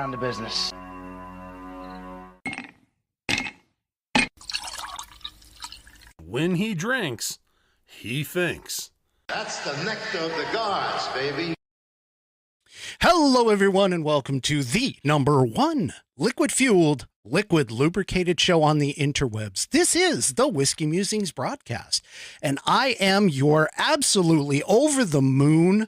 down to business. When he drinks, he thinks. That's the nectar of the gods, baby. Hello, everyone, and welcome to the #1 liquid-fueled, liquid-lubricated show on the interwebs. This is the Whiskey Musings Broadcast, and I am your absolutely over-the-moon,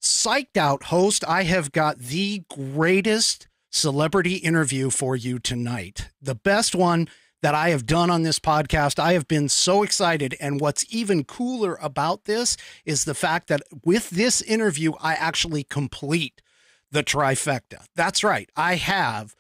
psyched-out host. I have got the greatest celebrity interview for you tonight, the best one that I have done on this podcast. I have been so excited, and what's even cooler about this is the fact that with this interview, I actually complete the trifecta. That's right. I have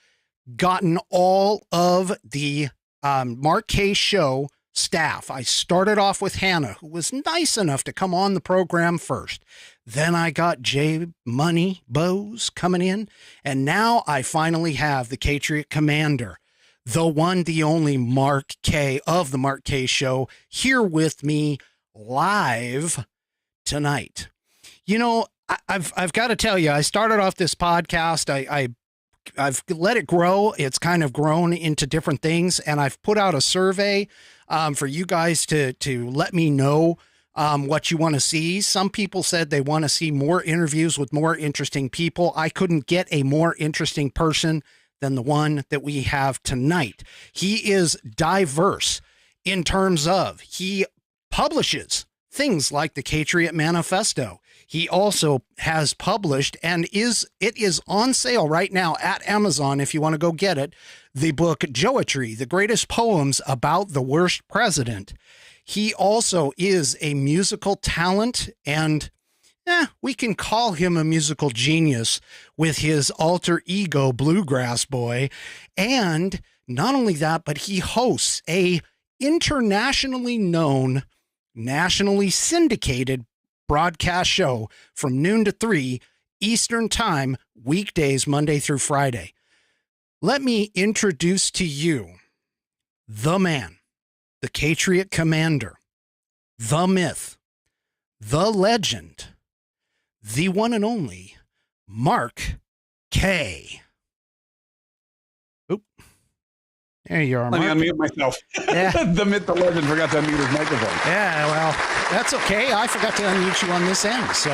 gotten all of the Mark Kaye show staff. I started off with Hannah, who was nice enough to come on the program first. Then I got Jay Money Bose coming in, and now I finally have the Patriot Commander, the one, the only Mark Kaye of the Mark Kaye Show, here with me live tonight. You know, I've got to tell you, I started off this podcast. I've let it grow. It's kind of grown into different things, and I've put out a survey for you guys to let me know what you want to see. Some people said they want to see more interviews with more interesting people. I couldn't get a more interesting person than the one that we have tonight. He is diverse in terms of he publishes things like the Patriot Manifesto. He also has published, and it is on sale right now at Amazon if you want to go get it, the book GETTR, The Greatest Poems About the Worst President. He also is a musical talent, and we can call him a musical genius with his alter ego, Bluegrass Boy. And not only that, but he hosts a internationally known, nationally syndicated broadcast show from noon to 3 Eastern Time, weekdays, Monday through Friday. Let me introduce to you the man, the Patriot Commander, the myth, the legend, the one and only Mark Kaye. Oop. There you are, Mark. Let me unmute myself. Yeah. The myth, the legend forgot to unmute his microphone. Yeah, well, that's okay. I forgot to unmute you on this end, so.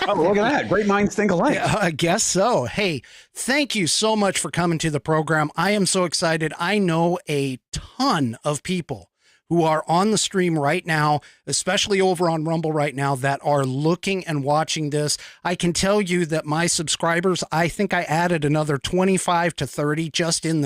Oh, look at that. Great minds think alike. Yeah, I guess so. Hey, thank you so much for coming to the program. I am so excited. I know a ton of people who are on the stream right now, especially over on Rumble right now, that are looking and watching this. I can tell you that my subscribers, I think I added another 25 to 30 just in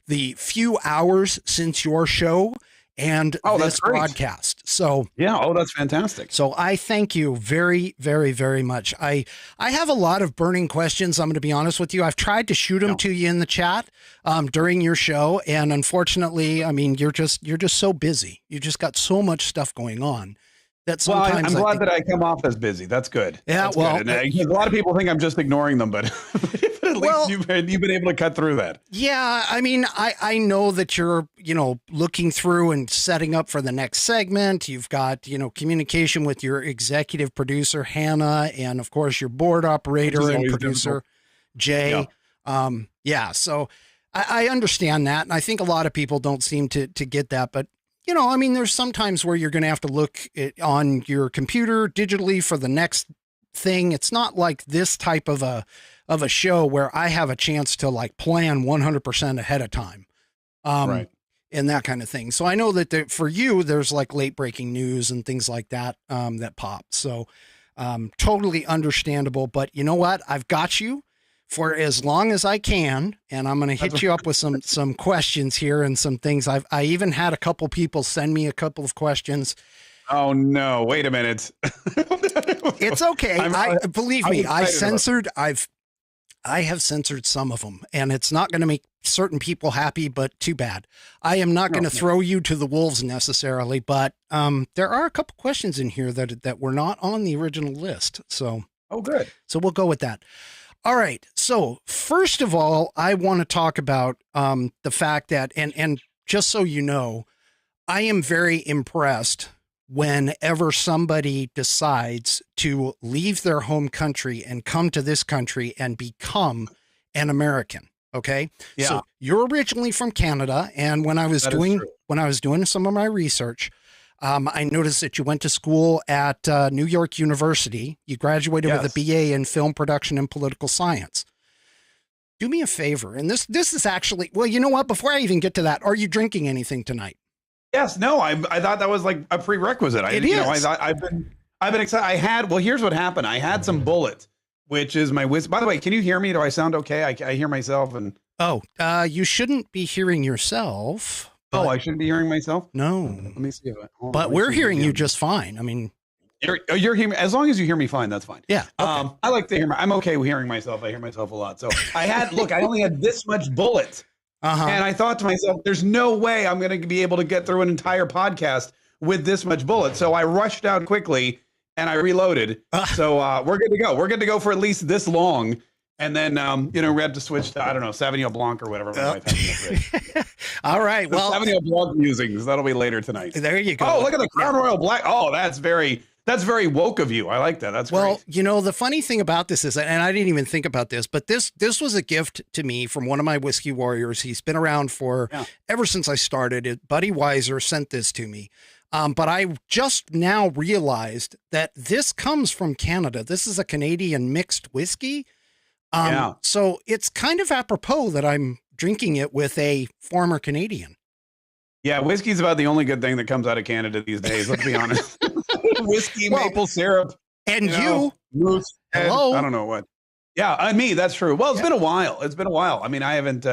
the few hours since your show and this broadcast. So yeah, that's fantastic. So I thank you very, very, very much. I have a lot of burning questions. I'm going to be honest with you. I've tried to shoot them to you in the chat during your show, and unfortunately, I mean, you're just so busy. You just got so much stuff going on that sometimes. I'm glad that I come off as busy. That's good. Yeah, that's well, good. And, a lot of people think I'm just ignoring them, but at least you've been able to cut through that. Yeah, I mean, I know that you're, looking through and setting up for the next segment. You've got, communication with your executive producer, Hannah, and of course your board operator and producer, Jay. Yeah. So I understand that. And I think a lot of people don't seem to get that, but I mean, there's sometimes where you're going to have to look on your computer digitally for the next thing. It's not like this type of a show where I have a chance to like plan 100% ahead of time. Right. And that kind of thing. So I know that for you, there's like late breaking news and things like that, that pop. So, totally understandable, but you know what? I've got you for as long as I can, and I'm going to hit you up with some questions here and some things. I even had a couple people send me a couple of questions. Oh no! Wait a minute. It's okay. Believe me, I have censored some of them, and it's not going to make certain people happy, but too bad. I am not going to throw you to the wolves necessarily, but there are a couple questions in here that were not on the original list. So, good. So we'll go with that. All right. So first of all, I want to talk about the fact that, and just so you know, I am very impressed whenever somebody decides to leave their home country and come to this country and become and American. Okay. Yeah. So you're originally from Canada. And when I was doing some of my research, I noticed that you went to school at New York University. You graduated with a BA in film production and political science. Do me a favor. And this is actually, well, you know what? Before I even get to that, are you drinking anything tonight? Yes. No, I thought that was like a prerequisite. I've been excited. Here's what happened. I had some Bullet, which is my whiskey. By the way, can you hear me? Do I sound okay? I hear myself and. Oh, you shouldn't be hearing yourself. Oh, I shouldn't be hearing myself? No. Let me see. But we're hearing you just fine. I mean, you're hearing me. As long as you hear me fine, that's fine. Yeah. Okay. I like to hear I'm okay with hearing myself. I hear myself a lot. So I only had this much Bullet. And I thought to myself, there's no way I'm going to be able to get through an entire podcast with this much Bullet. So I rushed out quickly and I reloaded. So we're good to go. We're good to go for at least this long. And then, we had to switch to, I don't know, Sauvignon Blanc or whatever. All right. Well, Sauvignon Blanc musings. That'll be later tonight. There you go. Oh, look at the Crown Royal Black. Oh, that's very woke of you. I like that. That's well, great. The funny thing about this is, and I didn't even think about this, but this was a gift to me from one of my whiskey warriors. He's been around ever since I started. Buddy Weiser sent this to me. But I just now realized that this comes from Canada. This is a Canadian mixed whiskey. So it's kind of apropos that I'm drinking it with a former Canadian. Yeah, whiskey's about the only good thing that comes out of Canada these days. Let's be honest. Whiskey, maple syrup, and moose. Hello. I don't know what. Yeah, and me. That's true. Well, it's been a while. I mean, I haven't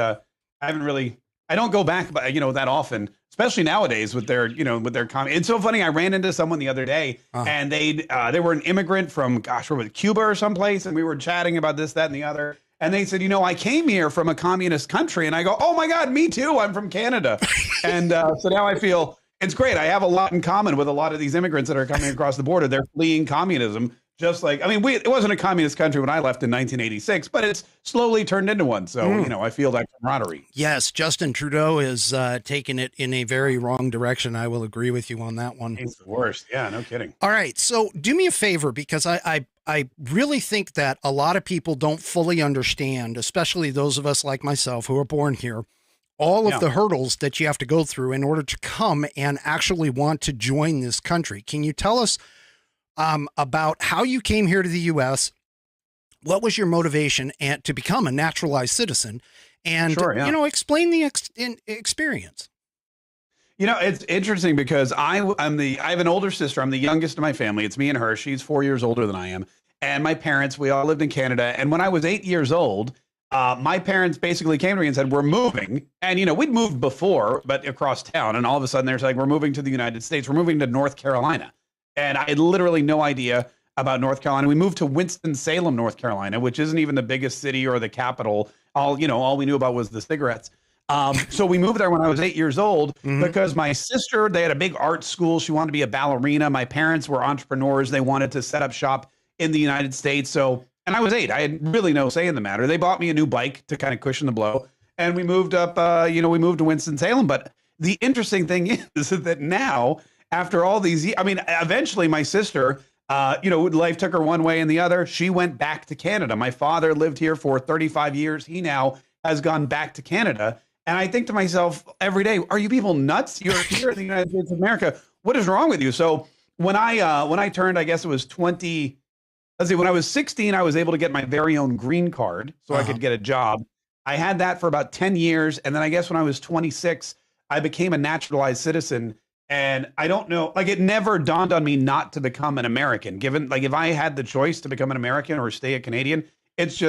really. I don't go back, that often, especially nowadays with their comment. It's so funny. I ran into someone the other day, and they were an immigrant from, where was it, Cuba or someplace, and we were chatting about this, that, and the other. And they said, I came here from a communist country, and I go, oh my God, me too. I'm from Canada, and so now I feel it's great. I have a lot in common with a lot of these immigrants that are coming across the border. They're fleeing communism. Just like, it wasn't a communist country when I left in 1986, but it's slowly turned into one. So, I feel that camaraderie. Yes, Justin Trudeau is taking it in a very wrong direction. I will agree with you on that one. It's the worst. Yeah, no kidding. All right. So do me a favor, because I really think that a lot of people don't fully understand, especially those of us like myself who are born here, all of the hurdles that you have to go through in order to come and actually want to join this country. Can you tell us about how you came here to the U.S., what was your motivation to become a naturalized citizen, and, explain the experience. It's interesting because I have an older sister. I'm the youngest of my family. It's me and her. She's 4 years older than I am. And my parents, we all lived in Canada. And when I was 8 years old, my parents basically came to me and said, we're moving. And, we'd moved before, but across town. And all of a sudden they're like, we're moving to the United States. We're moving to North Carolina. And I had literally no idea about North Carolina. We moved to Winston-Salem, North Carolina, which isn't even the biggest city or the capital. All we knew about was the cigarettes. So we moved there when I was 8 years old because my sister, they had a big art school. She wanted to be a ballerina. My parents were entrepreneurs. They wanted to set up shop in the United States. And I was 8. I had really no say in the matter. They bought me a new bike to kind of cushion the blow. And we moved up, we moved to Winston-Salem. But the interesting thing is that now, after all these years, eventually my sister, life took her one way and the other. She went back to Canada. My father lived here for 35 years. He now has gone back to Canada. And I think to myself every day, are you people nuts? You're here in the United States of America. What is wrong with you? So when I turned, I guess it was 20, when I was 16, I was able to get my very own green card so I could get a job. I had that for about 10 years. And then I guess when I was 26, I became a naturalized citizen. And I don't know, it never dawned on me not to become an American, given, if I had the choice to become an American or stay a Canadian, it's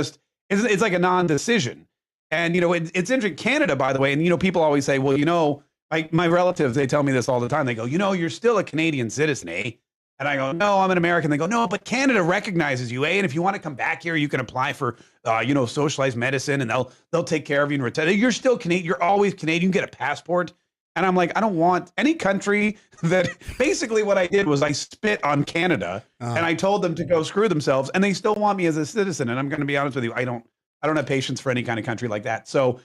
like a non-decision. And, it's interesting. Canada, by the way, and, people always say, well, my relatives, they tell me this all the time. They go, you're still a Canadian citizen, eh? And I go, no, I'm an American. They go, no, but Canada recognizes you, eh? And if you want to come back here, you can apply for, socialized medicine and they'll take care of you and retire. You're still Canadian. You're always Canadian. You can get a passport. And I'm like, I don't want any country that basically what I did was I spit on Canada and I told them to go screw themselves and they still want me as a citizen. And I'm going to be honest with you. I don't have patience for any kind of country like that. So,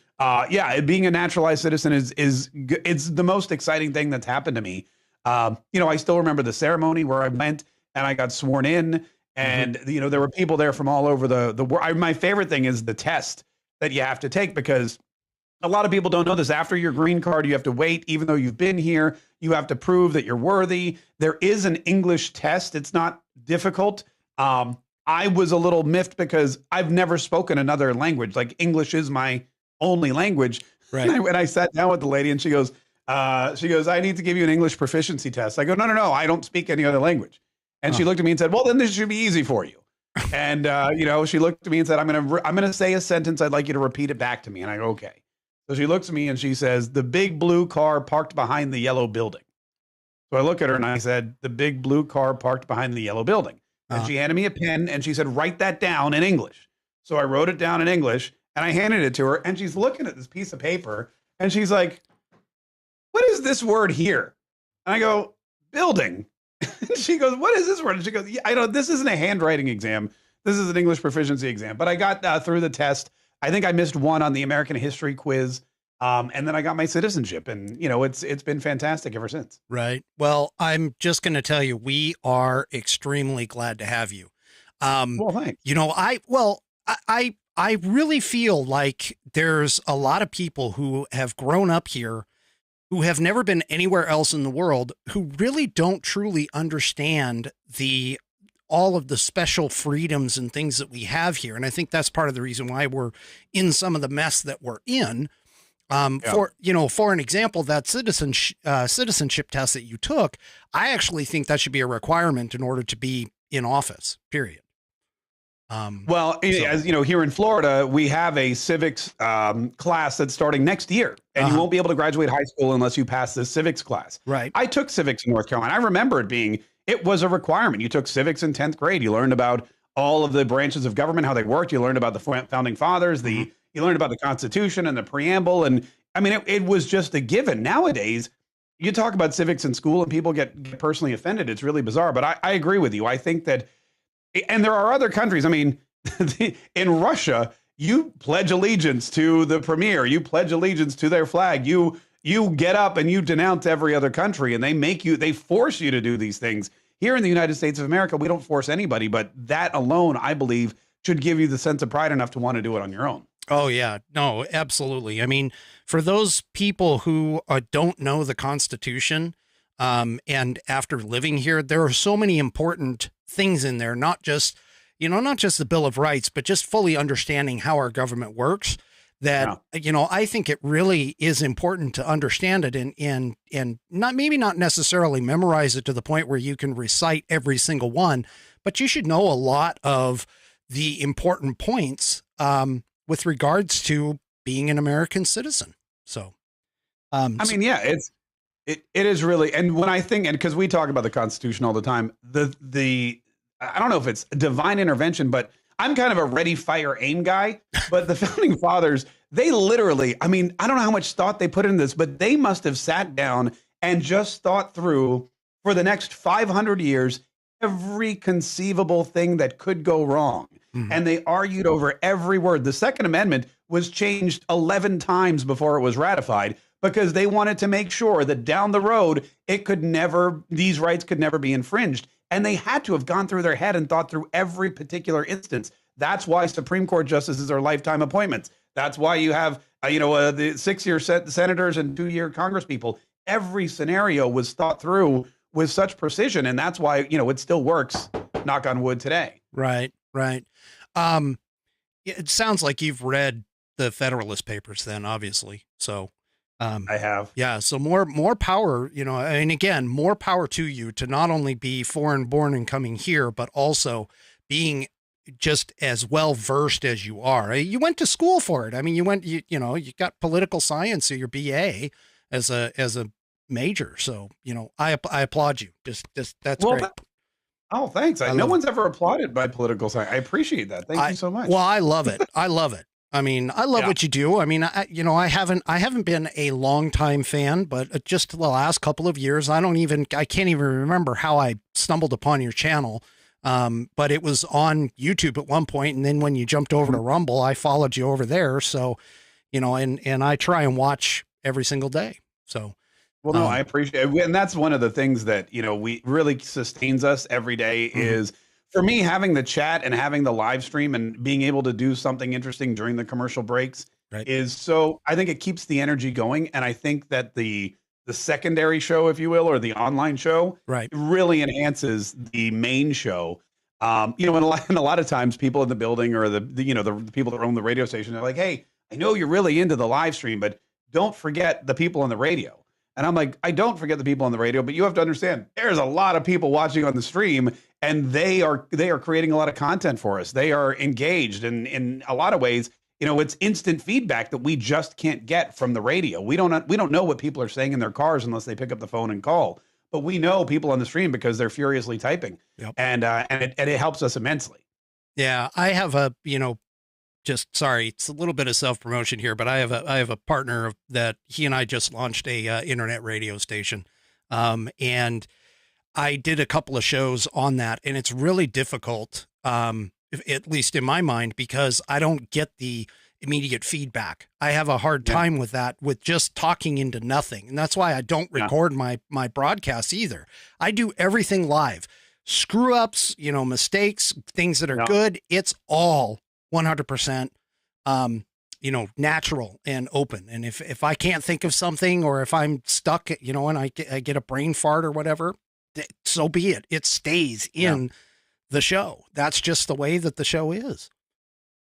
being a naturalized citizen it's the most exciting thing that's happened to me. I still remember the ceremony where I went and I got sworn in and, there were people there from all over the world. My favorite thing is the test. that you have to take, because a lot of people don't know this. After your green card, you have to wait. Even though you've been here, you have to prove that you're worthy. There is an English test. It's not difficult. I was a little miffed because I've never spoken another language. Like, English is my only language. Right. And I sat down with the lady and she goes, I need to give you an English proficiency test. I go, no, I don't speak any other language. And she looked at me and said, well, then this should be easy for you. And, she looked at me and said, I'm going to say a sentence. I'd like you to repeat it back to me. And I go, okay. So she looks at me and she says, the big blue car parked behind the yellow building. So I look at her and I said, the big blue car parked behind the yellow building. And she handed me a pen and she said, write that down in English. So I wrote it down in English and I handed it to her, and she's looking at this piece of paper and she's like, what is this word here? And I go, building. And she goes, what is this word? And she goes, yeah, I know this isn't a handwriting exam. This is an English proficiency exam. But I got through the test. I think I missed one on the American history quiz. And then I got my citizenship, and it's been fantastic ever since. Right. Well, I'm just going to tell you, we are extremely glad to have you. Well, thanks. I really feel like there's a lot of people who have grown up here, who have never been anywhere else in the world, who really don't truly understand all of the special freedoms and things that we have here. And I think that's part of the reason why we're in some of the mess that we're in. For an example, that citizenship test that you took, I actually think that should be a requirement in order to be in office, period. As you know, here in Florida, we have a civics class that's starting next year, and you won't be able to graduate high school unless you pass this civics class. Right. I took civics in North Carolina. I remember it was a requirement. You took civics in 10th grade. You learned about all of the branches of government, how they worked. You learned about the founding fathers, you learned about the Constitution and the preamble. And I mean, it was just a given. Nowadays, you talk about civics in school and people get personally offended. It's really bizarre. But I agree with you. I think that, and there are other countries. I mean, in Russia, you pledge allegiance to the premier. You pledge allegiance to their flag. You get up and you denounce every other country, and they force you to do these things. Here in the United States of America, we don't force anybody, but that alone, I believe, should give you the sense of pride enough to want to do it on your own. Oh, yeah. No, absolutely. I mean, for those people who don't know the Constitution, and after living here, there are so many important things in there, not just the Bill of Rights, but just fully understanding how our government works, that, I think it really is important to understand it and not necessarily memorize it to the point where you can recite every single one, but you should know a lot of the important points, with regards to being an American citizen. So, it is really, and when I think, and because we talk about the Constitution all the time, I don't know if it's divine intervention, but I'm kind of a ready, fire, aim guy. But the founding fathers, they literally, I mean, I don't know how much thought they put in this, but they must have sat down and just thought through for the next 500 years every conceivable thing that could go wrong. And they argued over every word. The Second Amendment was changed 11 times before it was ratified because they wanted to make sure that down the road, these rights could never be infringed. And they had to have gone through their head and thought through every particular instance. That's why Supreme Court justices are lifetime appointments. That's why you have, the 6-year senators and 2-year congresspeople. Every scenario was thought through with such precision. And that's why, it still works, knock on wood, today. Right. It sounds like you've read the Federalist Papers then, obviously. So, I have. Yeah. So more power, again, more power to you to not only be foreign born and coming here, but also being just as well versed as you are. You went to school for it. I mean, you got political science, or your BA as a major. So, I applaud you. Just that's great. Oh, thanks. No one's ever applauded my political science. I appreciate that. Thank you so much. Well, I love it. I mean, I love what you do. I mean, I haven't been a longtime fan, but just the last couple of years, I can't even remember how I stumbled upon your channel. But it was on YouTube at one point, and then when you jumped over to Rumble, I followed you over there. So, and I try and watch every single day. So, well, no, I appreciate it. And that's one of the things that, we really sustains us every day is for me, having the chat and having the live stream and being able to do something interesting during the commercial breaks is so, I think it keeps the energy going. And I think that the secondary show, if you will, or the online show really enhances the main show. You know, and a lot of times people in the building or the people that own the radio station, they're like, hey, I know you're really into the live stream, but don't forget the people on the radio. And I'm like, I don't forget the people on the radio, but you have to understand there's a lot of people watching on the stream, and they are creating a lot of content for us. They are engaged, and in a lot of ways, you know, it's instant feedback that we just can't get from the radio. We don't know what people are saying in their cars unless they pick up the phone and call. But we know people on the stream because they're furiously typing, and it helps us immensely. Yeah, I have a, you know, just sorry, it's a little bit of self promotion here, but I have a partner that he and I just launched a internet radio station, and I did a couple of shows on that, and it's really difficult, at least in my mind, because I don't get the immediate feedback. I have a hard time with that, with just talking into nothing, and that's why I don't record my broadcasts either. I do everything live. Screw ups, you know, mistakes, things that are good. It's all 100%, you know, natural and open. And if I can't think of something, or if I'm stuck, you know, and I get a brain fart or whatever, so be it. It stays in the show. That's just the way that the show is.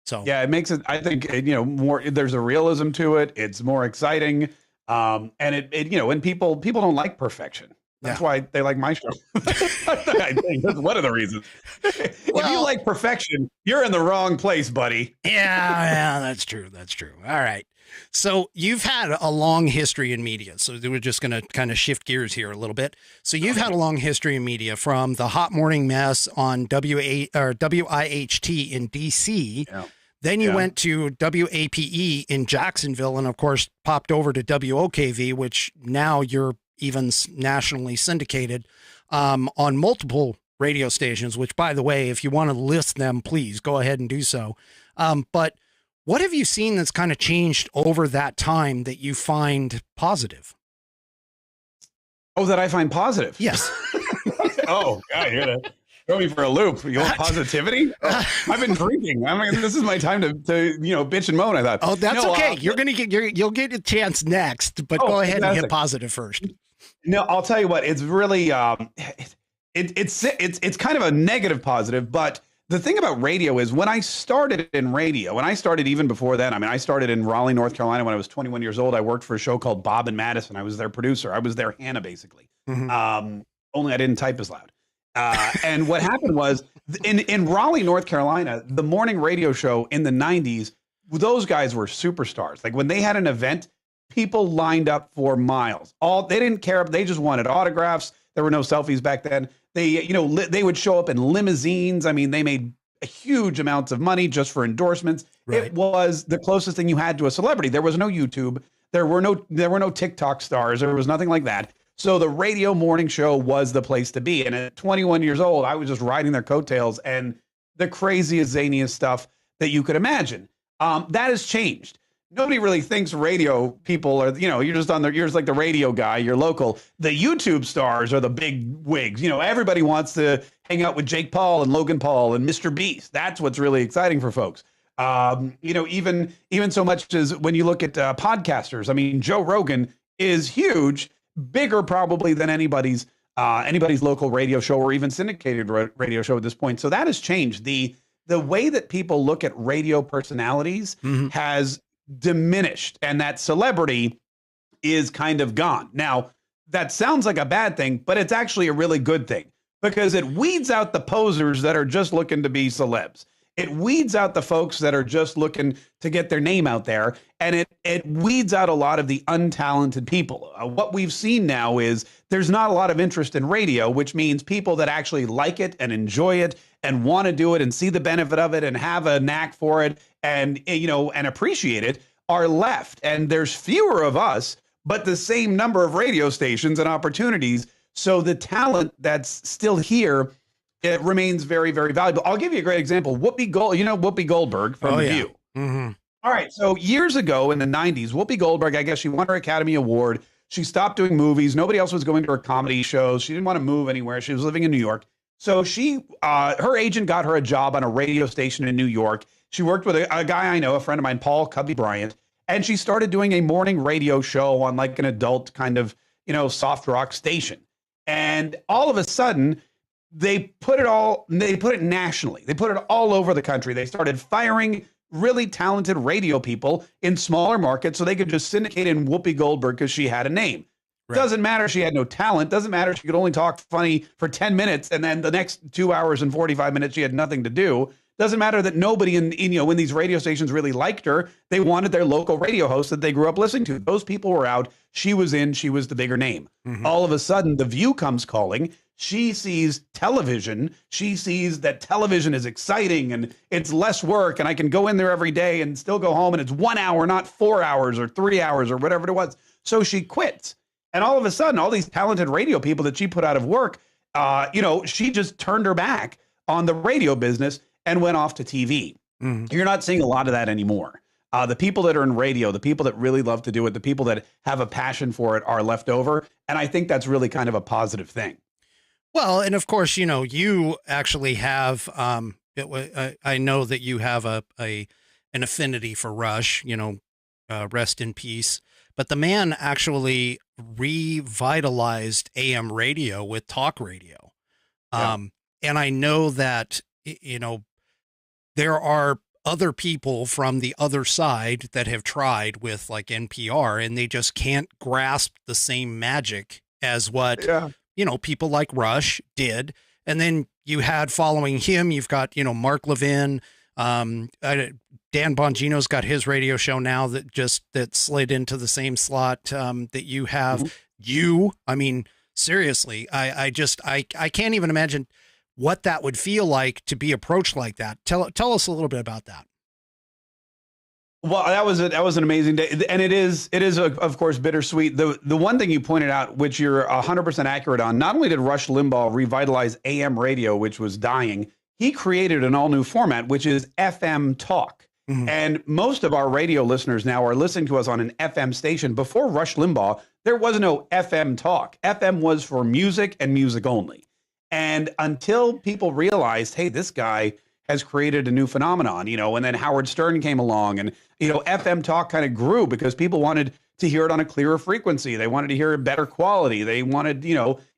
So yeah, it makes it, I think, you know, more, there's a realism to it. It's more exciting. And it you know, and people don't like perfection. That's why they like my show. I think that's one of the reasons. If you like perfection, you're in the wrong place, buddy. Yeah, that's true. That's true. All right. So you've had a long history in media. So we're just going to kind of shift gears here a little bit. So you've had a long history in media, from the Hot Morning Mess on WIHT in DC. Yeah. Then you went to WAPE in Jacksonville, and of course popped over to WOKV, which now you're even nationally syndicated on multiple radio stations, which, by the way, if you want to list them, please go ahead and do so. But what have you seen that's kind of changed over that time that you find positive? Oh, that I find positive? Yes. Oh, God, you're going to throw me for a loop. You want positivity? Oh, I've been drinking. I mean, this is my time to you know, bitch and moan, I thought. Oh, that's okay. You'll get a chance next, but go ahead and hit positive first. No, I'll tell you what, it's really, it's kind of a negative positive, but the thing about radio is, when I started in radio, and I started even before then, I mean, I started in Raleigh, North Carolina when I was 21 years old. I worked for a show called Bob and Madison. I was their producer. I was their Hannah, basically. Mm-hmm. Only I didn't type as loud. And what happened was, in Raleigh, North Carolina, the morning radio show in the 90s, those guys were superstars. Like, when they had an event, people lined up for miles. They didn't care. They just wanted autographs. There were no selfies back then. They, you know, they would show up in limousines. I mean, they made huge amounts of money just for endorsements. Right. It was the closest thing you had to a celebrity. There was no YouTube. There were no TikTok stars. There was nothing like that. So the radio morning show was the place to be. And at 21 years old, I was just riding their coattails, and the craziest, zaniest stuff that you could imagine. That has changed. Nobody really thinks radio people are, you know, you're just like the radio guy, you're local. The YouTube stars are the big wigs. You know, everybody wants to hang out with Jake Paul and Logan Paul and Mr. Beast. That's what's really exciting for folks. You know, even so much as when you look at podcasters, I mean, Joe Rogan is huge, bigger probably than anybody's local radio show or even syndicated radio show at this point. So that has changed. The way that people look at radio personalities has diminished, and that celebrity is kind of gone. Now, that sounds like a bad thing, but it's actually a really good thing, because it weeds out the posers that are just looking to be celebs. It weeds out the folks that are just looking to get their name out there, and it weeds out a lot of the untalented people. What we've seen now is there's not a lot of interest in radio, which means people that actually like it and enjoy it and want to do it and see the benefit of it and have a knack for it and, you know, and appreciate it are left. And there's fewer of us, but the same number of radio stations and opportunities. So the talent that's still here, it remains very, very valuable. I'll give you a great example. Whoopi Goldberg from The View. Mm-hmm. All right. So years ago in the 90s, Whoopi Goldberg, I guess she won her Academy Award. She stopped doing movies. Nobody else was going to her comedy shows. She didn't want to move anywhere. She was living in New York. So she, her agent got her a job on a radio station in New York. She worked with a guy I know, a friend of mine, Paul Cubby Bryant, and she started doing a morning radio show on like an adult kind of, soft rock station. And all of a sudden, they put it nationally. They put it all over the country. They started firing really talented radio people in smaller markets so they could just syndicate in Whoopi Goldberg because she had a name. Right. Doesn't matter she had no talent. Doesn't matter she could only talk funny for 10 minutes and then the next 2 hours and 45 minutes she had nothing to do. Doesn't matter that nobody in when these radio stations really liked her. They wanted their local radio host that they grew up listening to. Those people were out. She was in. She was the bigger name. Mm-hmm. All of a sudden, The View comes calling. She sees television. She sees that television is exciting and it's less work and I can go in there every day and still go home and it's 1 hour, not 4 hours or 3 hours or whatever it was. So she quits. And all of a sudden, all these talented radio people that she put out of work, she just turned her back on the radio business and went off to TV. Mm-hmm. You're not seeing a lot of that anymore. The people that are in radio, the people that really love to do it, the people that have a passion for it are left over. And I think that's really kind of a positive thing. Well, and of course, you actually have, I know that you have an affinity for Rush, rest in peace. But the man actually revitalized AM radio with talk radio. Yeah. And I know that, there are other people from the other side that have tried with like NPR and they just can't grasp the same magic as what, people like Rush did. And then you had following him, you've got, Mark Levin, Dan Bongino's got his radio show now that slid into the same slot that you have. Mm-hmm. I mean, seriously, I can't even imagine what that would feel like to be approached like that. Tell us a little bit about that. Well, that was an amazing day, and it is of course bittersweet. The one thing you pointed out, which you're 100% accurate on, not only did Rush Limbaugh revitalize AM radio, which was dying, he created an all new format, which is FM talk. Mm-hmm. And most of our radio listeners now are listening to us on an FM station. Before Rush Limbaugh, there was no FM talk. FM was for music and music only. And until people realized, hey, this guy has created a new phenomenon, and then Howard Stern came along and, FM talk kind of grew because people wanted to hear it on a clearer frequency. They wanted to hear better quality. They wanted,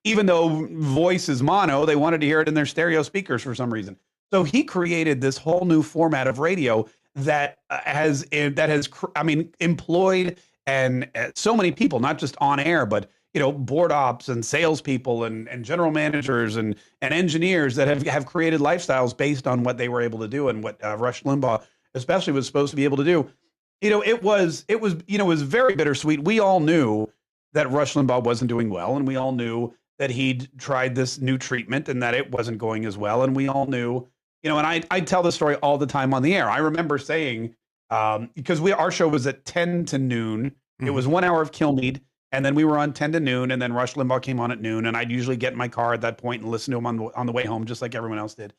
even though voice is mono, they wanted to hear it in their stereo speakers for some reason. So he created this whole new format of radio that has employed and so many people, not just on air, but board ops and salespeople and general managers and engineers that have created lifestyles based on what they were able to do and what Rush Limbaugh especially was supposed to be able to do. It was very bittersweet. We all knew that Rush Limbaugh wasn't doing well, and we all knew that he'd tried this new treatment and that it wasn't going as well. And we all knew, and I tell this story all the time on the air. I remember saying, because our show was at 10 to noon. Mm-hmm. It was 1 hour of Kilmeade. And then we were on 10 to noon, and then Rush Limbaugh came on at noon, and I'd usually get in my car at that point and listen to him on the way home, just like everyone else did.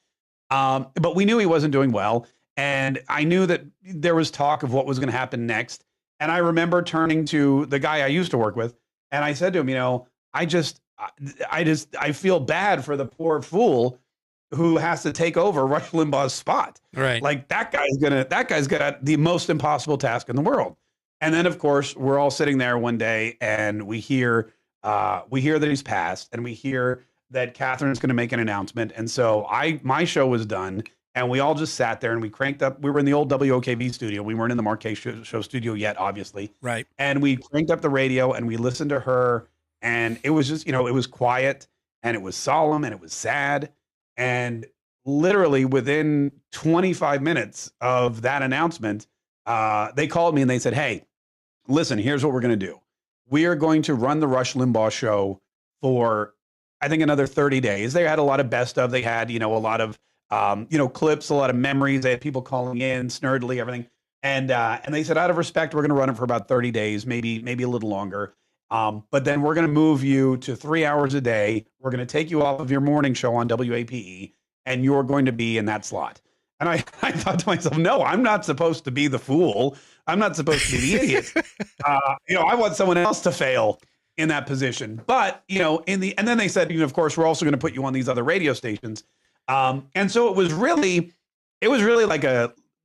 But we knew he wasn't doing well, and I knew that there was talk of what was going to happen next. And I remember turning to the guy I used to work with, and I said to him, I feel bad for the poor fool who has to take over Rush Limbaugh's spot. Right. Like that guy's got the most impossible task in the world. And then, of course, we're all sitting there one day and we hear that he's passed, and we hear that Catherine's going to make an announcement. And so my show was done, and we all just sat there and we cranked up. We were in the old WOKV studio. We weren't in the Marquee show studio yet, obviously. Right. And we cranked up the radio and we listened to her, and it was just, it was quiet and it was solemn and it was sad. And literally within 25 minutes of that announcement, they called me and they said, hey, listen, here's what we're going to do. We are going to run the Rush Limbaugh show for, I think, another 30 days. They had a lot of best of. They had, a lot of, clips, a lot of memories. They had people calling in, snurdly, everything. And they said, out of respect, we're going to run it for about 30 days, maybe a little longer. But then we're going to move you to 3 hours a day. We're going to take you off of your morning show on WAPE, and you're going to be in that slot. And I thought to myself, no, I'm not supposed to be the fool. I'm not supposed to be the idiot. I want someone else to fail. in that position. But, and then they said, of course, we're also going to put you on these other radio stations. And so it was really like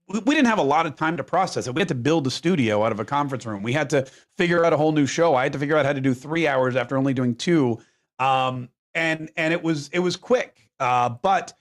we didn't have a lot of time to process it. We had to build a studio out of a conference room. We had to figure out a whole new show. I had to figure out how to do 3 hours after only doing 2. And it was quick. But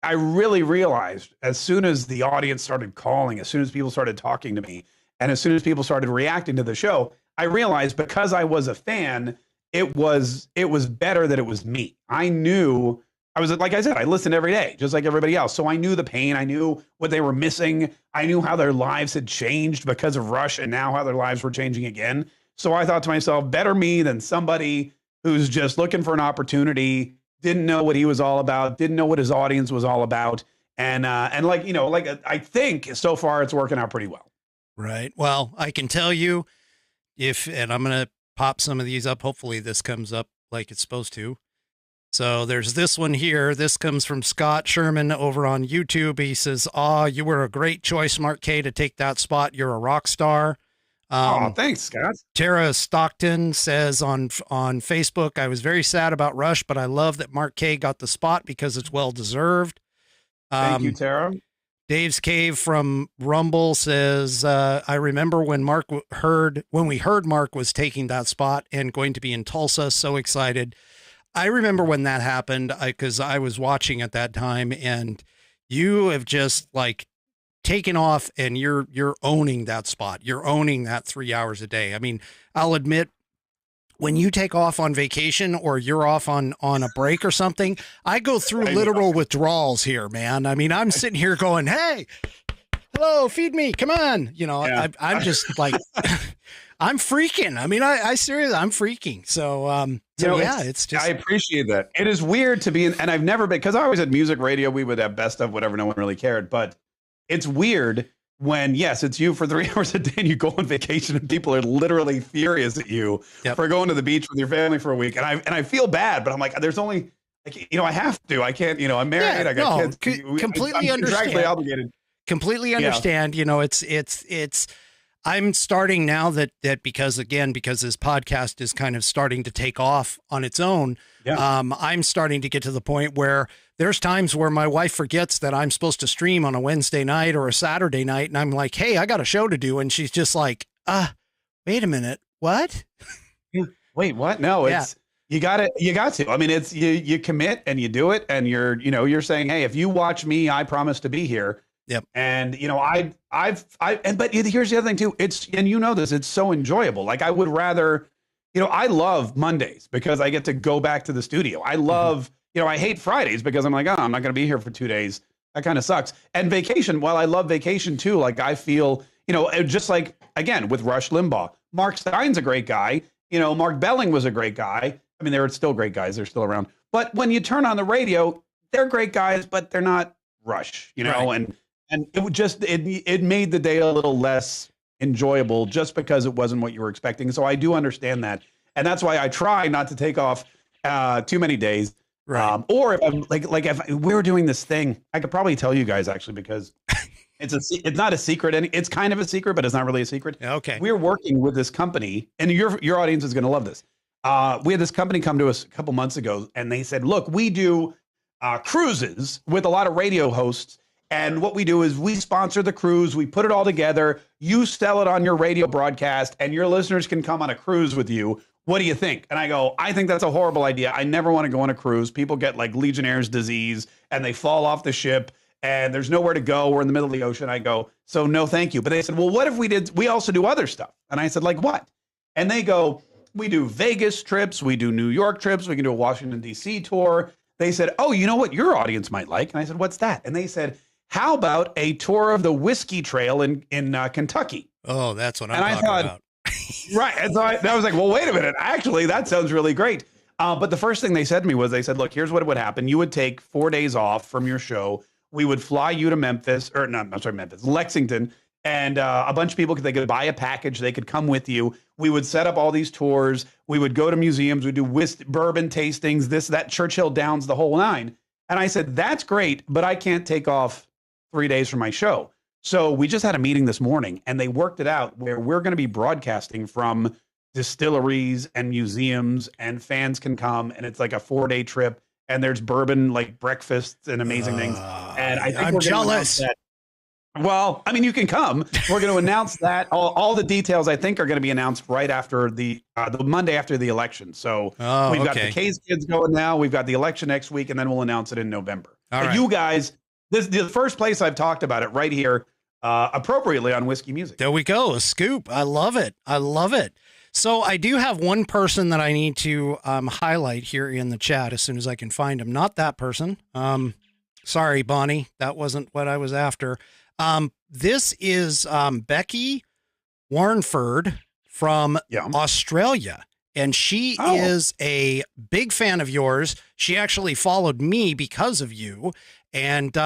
I really realized as soon as the audience started calling, as soon as people started talking to me, and as soon as people started reacting to the show, I realized because I was a fan, it was better that it was me. I knew, like I said, I listened every day, just like everybody else. So I knew the pain. I knew what they were missing. I knew how their lives had changed because of Rush and now how their lives were changing again. So I thought to myself, better me than somebody who's just looking for an opportunity, didn't know what he was all about, didn't know what his audience was all about. And I think so far it's working out pretty well. Right. Well, I can tell you and I'm going to pop some of these up. Hopefully this comes up like it's supposed to. So there's this one here. This comes from Scott Sherman over on YouTube. He says, you were a great choice, Mark Kaye, to take that spot. You're a rock star. Thanks, Scott. Tara Stockton says on Facebook, I was very sad about Rush, but I love that Mark Kaye got the spot because it's well-deserved. Thank you, Tara. Dave's Cave from Rumble says, I remember when we heard Mark was taking that spot and going to be in Tulsa, so excited. I remember when that happened because I was watching at that time, and you have just like taken off and you're owning that spot. You're owning that 3 hours a day. I mean, I'll admit, when you take off on vacation or you're off on a break or something, I go through literal withdrawals here, man. I mean, I'm sitting here going, hey, hello, feed me. Come on. I'm just like, I'm freaking. I mean, I seriously, I'm freaking. So, it's just, I appreciate that. It is weird to be in, and I've never been, because I always had music radio. We would have best of whatever. No one really cared, but it's weird when, yes, it's you for 3 hours a day and you go on vacation and people are literally furious at you for going to the beach with your family for a week. And I feel bad, but I'm like, there's only, I have to, I can't, I'm married. I got kids. Completely I'm understand. contractually obligated. Completely understand. It's, I'm starting now that because this podcast is kind of starting to take off on its own. Yeah. I'm starting to get to the point where there's times where my wife forgets that I'm supposed to stream on a Wednesday night or a Saturday night. And I'm like, hey, I got a show to do. And she's just like, wait a minute. What? Wait, what? No, you got to, I mean, it's, you commit and you do it. And you're saying, hey, if you watch me, I promise to be here. Yep. And, but here's the other thing too. It's so enjoyable. Like I would rather, I love Mondays because I get to go back to the studio. I love, I hate Fridays because I'm like, I'm not going to be here for 2 days. That kind of sucks. And vacation, while I love vacation too, like I feel, just like, again, with Rush Limbaugh, Mark Stein's a great guy. Mark Belling was a great guy. I mean, they're still great guys. They're still around. But when you turn on the radio, they're great guys, but they're not Rush, right. And it would just, it made the day a little less enjoyable just because it wasn't what you were expecting. So I do understand that. And that's why I try not to take off too many days. Right. Or if I'm if we were doing this thing, I could probably tell you guys actually, because it's not a secret. And it's kind of a secret, but it's not really a secret. Okay. We're working with this company, and your audience is going to love this. We had this company come to us a couple months ago, and they said, look, we do cruises with a lot of radio hosts. And what we do is we sponsor the cruise. We put it all together. You sell it on your radio broadcast and your listeners can come on a cruise with you. What do you think? And I go, I think that's a horrible idea. I never want to go on a cruise. People get like Legionnaire's disease and they fall off the ship and there's nowhere to go. We're in the middle of the ocean. I go, so no, thank you. But they said, well, what if we also do other stuff? And I said, like what? And they go, we do Vegas trips. We do New York trips. We can do a Washington, D.C. tour. They said, oh, you know what your audience might like? And I said, what's that? And they said, how about a tour of the Whiskey Trail in Kentucky? Oh, that's what I'm talking about. Right. And so I was like, well, wait a minute. Actually, that sounds really great. But the first thing they said to me was, they said, look, here's what would happen. You would take 4 days off from your show. We would fly you to Memphis. Lexington. And a bunch of people, they could buy a package. They could come with you. We would set up all these tours. We would go to museums. We'd do bourbon tastings, this, that, Churchill Downs, the whole nine. And I said, that's great, but I can't take off 3 days from my show. So we just had a meeting this morning and they worked it out where we're going to be broadcasting from distilleries and museums, and fans can come, and it's like a 4-day trip, and there's bourbon like breakfasts and amazing things. And I think I'm jealous. That. Well, I mean, you can come. We're going to announce that. All the details, I think, are going to be announced right after the Monday after the election. So we've got the Kaye's kids going now. We've got the election next week, and then we'll announce it in November. All right. You guys, this is the first place I've talked about it right here, appropriately on Whiskey Music. There we go. A scoop. I love it. I love it. So I do have one person that I need to highlight here in the chat as soon as I can find him. Not that person. Sorry, Bonnie. That wasn't what I was after. This is Becky Warnford from Australia, and she is a big fan of yours. She actually followed me because of you, and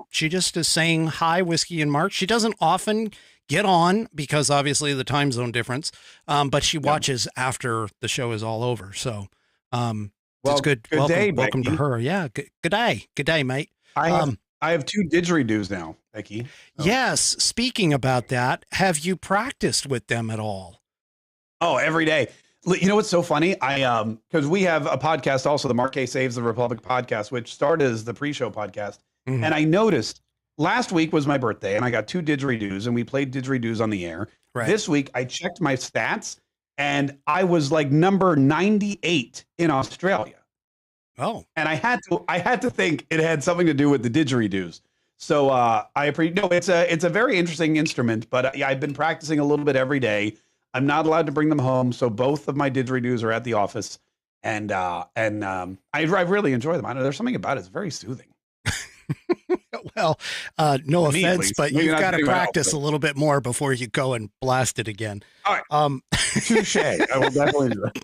she just is saying hi, Whiskey and Mark. She doesn't often get on because obviously the time zone difference, but she watches after the show is all over. So it's good. Welcome to her. Yeah, good day, mate. I have 2 didgeridoos now, Becky. Oh. Yes. Speaking about that, have you practiced with them at all? Oh, every day. You know what's so funny? Because we have a podcast also, the Mark Kaye Saves the Republic podcast, which started as the pre-show podcast. Mm-hmm. And I noticed last week was my birthday, and I got 2 didgeridoos, and we played didgeridoos on the air. Right. This week, I checked my stats, and I was like number 98 in Australia. Oh, and I had to think it had something to do with the didgeridoos. So it's a very interesting instrument, but I've been practicing a little bit every day. I'm not allowed to bring them home, so both of my didgeridoos are at the office, and I really enjoy them. I know there's something about it; it's very soothing. Well, no offense, but you've got to practice a little bit more before you go and blast it again. All right. Touche. I will definitely do that.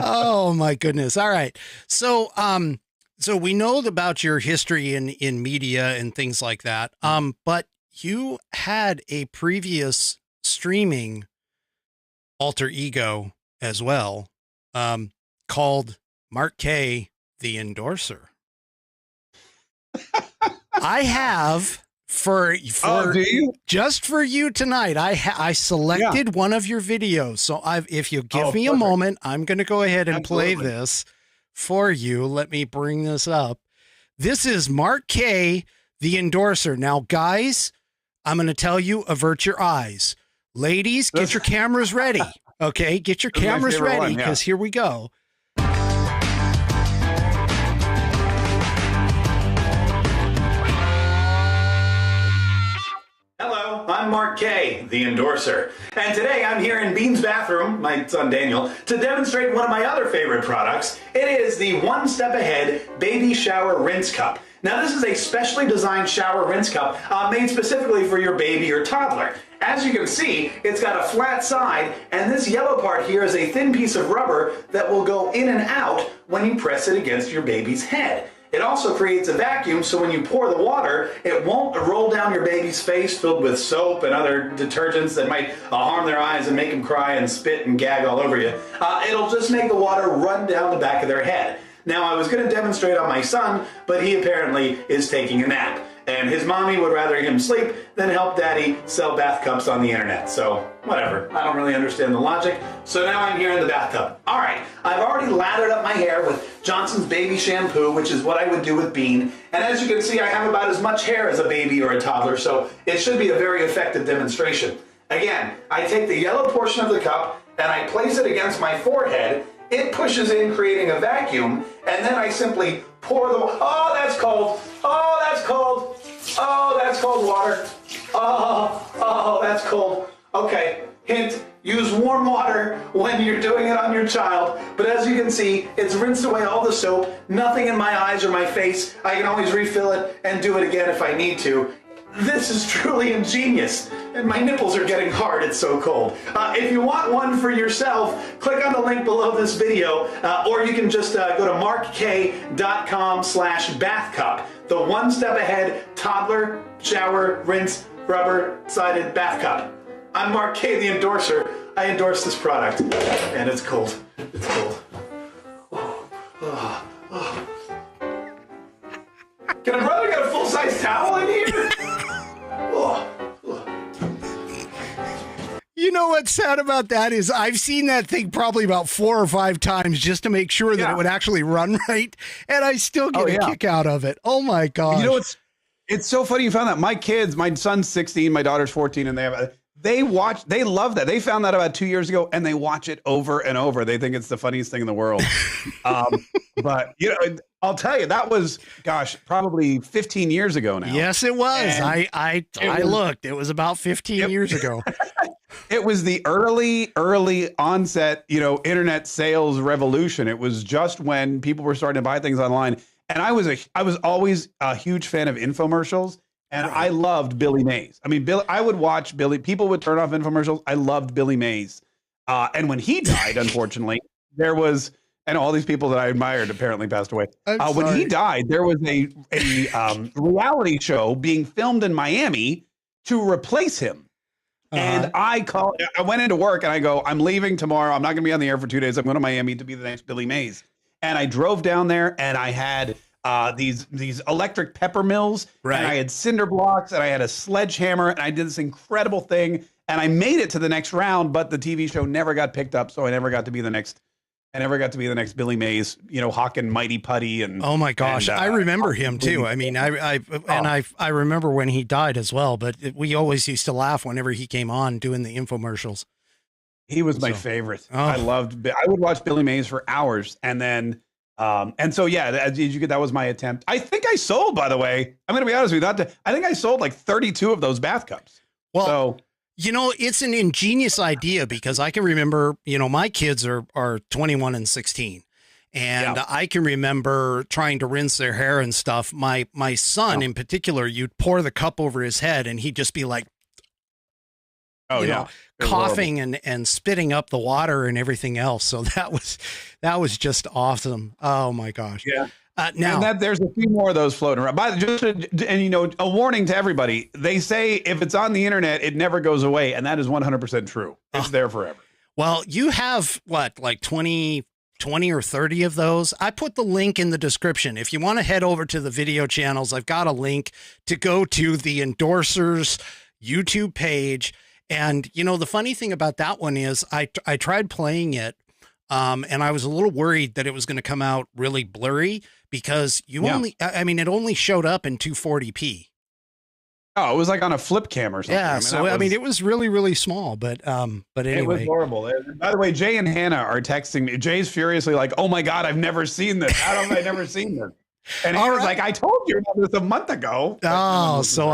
Oh my goodness. All right. So, so we know about your history in media and things like that. But you had a previous streaming alter ego as well, called Mark Kaye, the Endorser. I have just for you tonight. I selected one of your videos. So if you give me a moment, I'm going to go ahead and play this for you. Let me bring this up. This is Mark Kaye, the Endorser. Now, guys, I'm going to tell you, avert your eyes. Ladies, get your cameras ready. Okay, get your cameras ready because here we go. Hello, I'm Mark Kaye, the Endorser, and today I'm here in Bean's bathroom, my son Daniel, to demonstrate one of my other favorite products. It is the One Step Ahead Baby Shower Rinse Cup. Now this is a specially designed shower rinse cup made specifically for your baby or toddler. As you can see, it's got a flat side, and this yellow part here is a thin piece of rubber that will go in and out when you press it against your baby's head. It also creates a vacuum, so when you pour the water, it won't roll down your baby's face filled with soap and other detergents that might harm their eyes and make them cry and spit and gag all over you. It'll just make the water run down the back of their head. Now, I was going to demonstrate on my son, but he apparently is taking a nap. And his mommy would rather him sleep than help daddy sell bath cups on the internet. So, whatever. I don't really understand the logic. So now I'm here in the bathtub. All right, I've already lathered up my hair with Johnson's baby shampoo, which is what I would do with Bean. And as you can see, I have about as much hair as a baby or a toddler, so it should be a very effective demonstration. Again, I take the yellow portion of the cup and I place it against my forehead. It pushes in, creating a vacuum, and then I simply pour the water. Oh, that's cold. Oh, that's cold. Oh, that's cold water. Oh, that's cold. Okay, hint, use warm water when you're doing it on your child. But as you can see, it's rinsed away all the soap, nothing in my eyes or my face. I can always refill it and do it again if I need to. This is truly ingenious, and my nipples are getting hard, it's so cold. If you want one for yourself, click on the link below this video, or you can just go to markkaye.com/bathcup, the One Step Ahead toddler shower rinse rubber-sided bath cup. I'm Mark Kaye, the Endorser. I endorse this product, and it's cold. It's cold. Can a brother get a full-size towel in here? know what's sad about that is I've seen that thing probably about 4 or 5 times just to make sure that it would actually run right, and I still get a kick out of it. Oh my gosh. You know, it's so funny you found that. My kids, my son's 16, my daughter's 14, and they love that. They found that about 2 years ago, and they watch it over and over. They think it's the funniest thing in the world. But you know, I'll tell you, that was, gosh, probably 15 years ago now. Yes, it was. I looked. It was about 15 years ago. It was the early onset, you know, internet sales revolution. It was just when people were starting to buy things online. And I was always a huge fan of infomercials, and I loved Billy Mays. I mean, I would watch Billy. People would turn off infomercials. I loved Billy Mays. And when he died, unfortunately, there was, and all these people that I admired apparently passed away. When he died, there was a reality show being filmed in Miami to replace him. And I went into work and I go, I'm leaving tomorrow. I'm not going to be on the air for 2 days. I'm going to Miami to be the next Billy Mays. And I drove down there and I had these electric pepper mills, and I had cinder blocks, and I had a sledgehammer, and I did this incredible thing. And I made it to the next round, but the TV show never got picked up, so I never got to be the next. I never got to be the next Billy Mays, you know, hawking Mighty Putty and. Oh my gosh, I remember him too. I mean, I remember when he died as well. But we always used to laugh whenever he came on doing the infomercials. He was my favorite. I would watch Billy Mays for hours, and then, and so that was my attempt. I think I sold, by the way. I'm going to be honest with you. I think I sold like 32 of those bath cups. Well. So, you know, it's an ingenious idea because I can remember, you know, my kids are 21 and 16. And I can remember trying to rinse their hair and stuff. My son in particular, you'd pour the cup over his head and he'd just be like, coughing and spitting up the water and everything else. So that was just awesome. Oh my gosh. Yeah. Now and there's a few more of those floating around. And you know, a warning to everybody. They say if it's on the internet, it never goes away. And that is 100% true. It's there forever. Well, you have like 20 or 30 of those. I put the link in the description. If you want to head over to the video channels, I've got a link to go to the Endorsers YouTube page. And, you know, the funny thing about that one is I tried playing it and I was a little worried that it was going to come out really blurry because it only showed up in 240p. Oh, it was like on a flip cam or something. Yeah. It was really, really small, but anyway. It was horrible. By the way, Jay and Hannah are texting me. Jay's furiously like, oh my God, I've never seen this. How have I never seen this? And he was like, I told you about this a month ago. Oh, so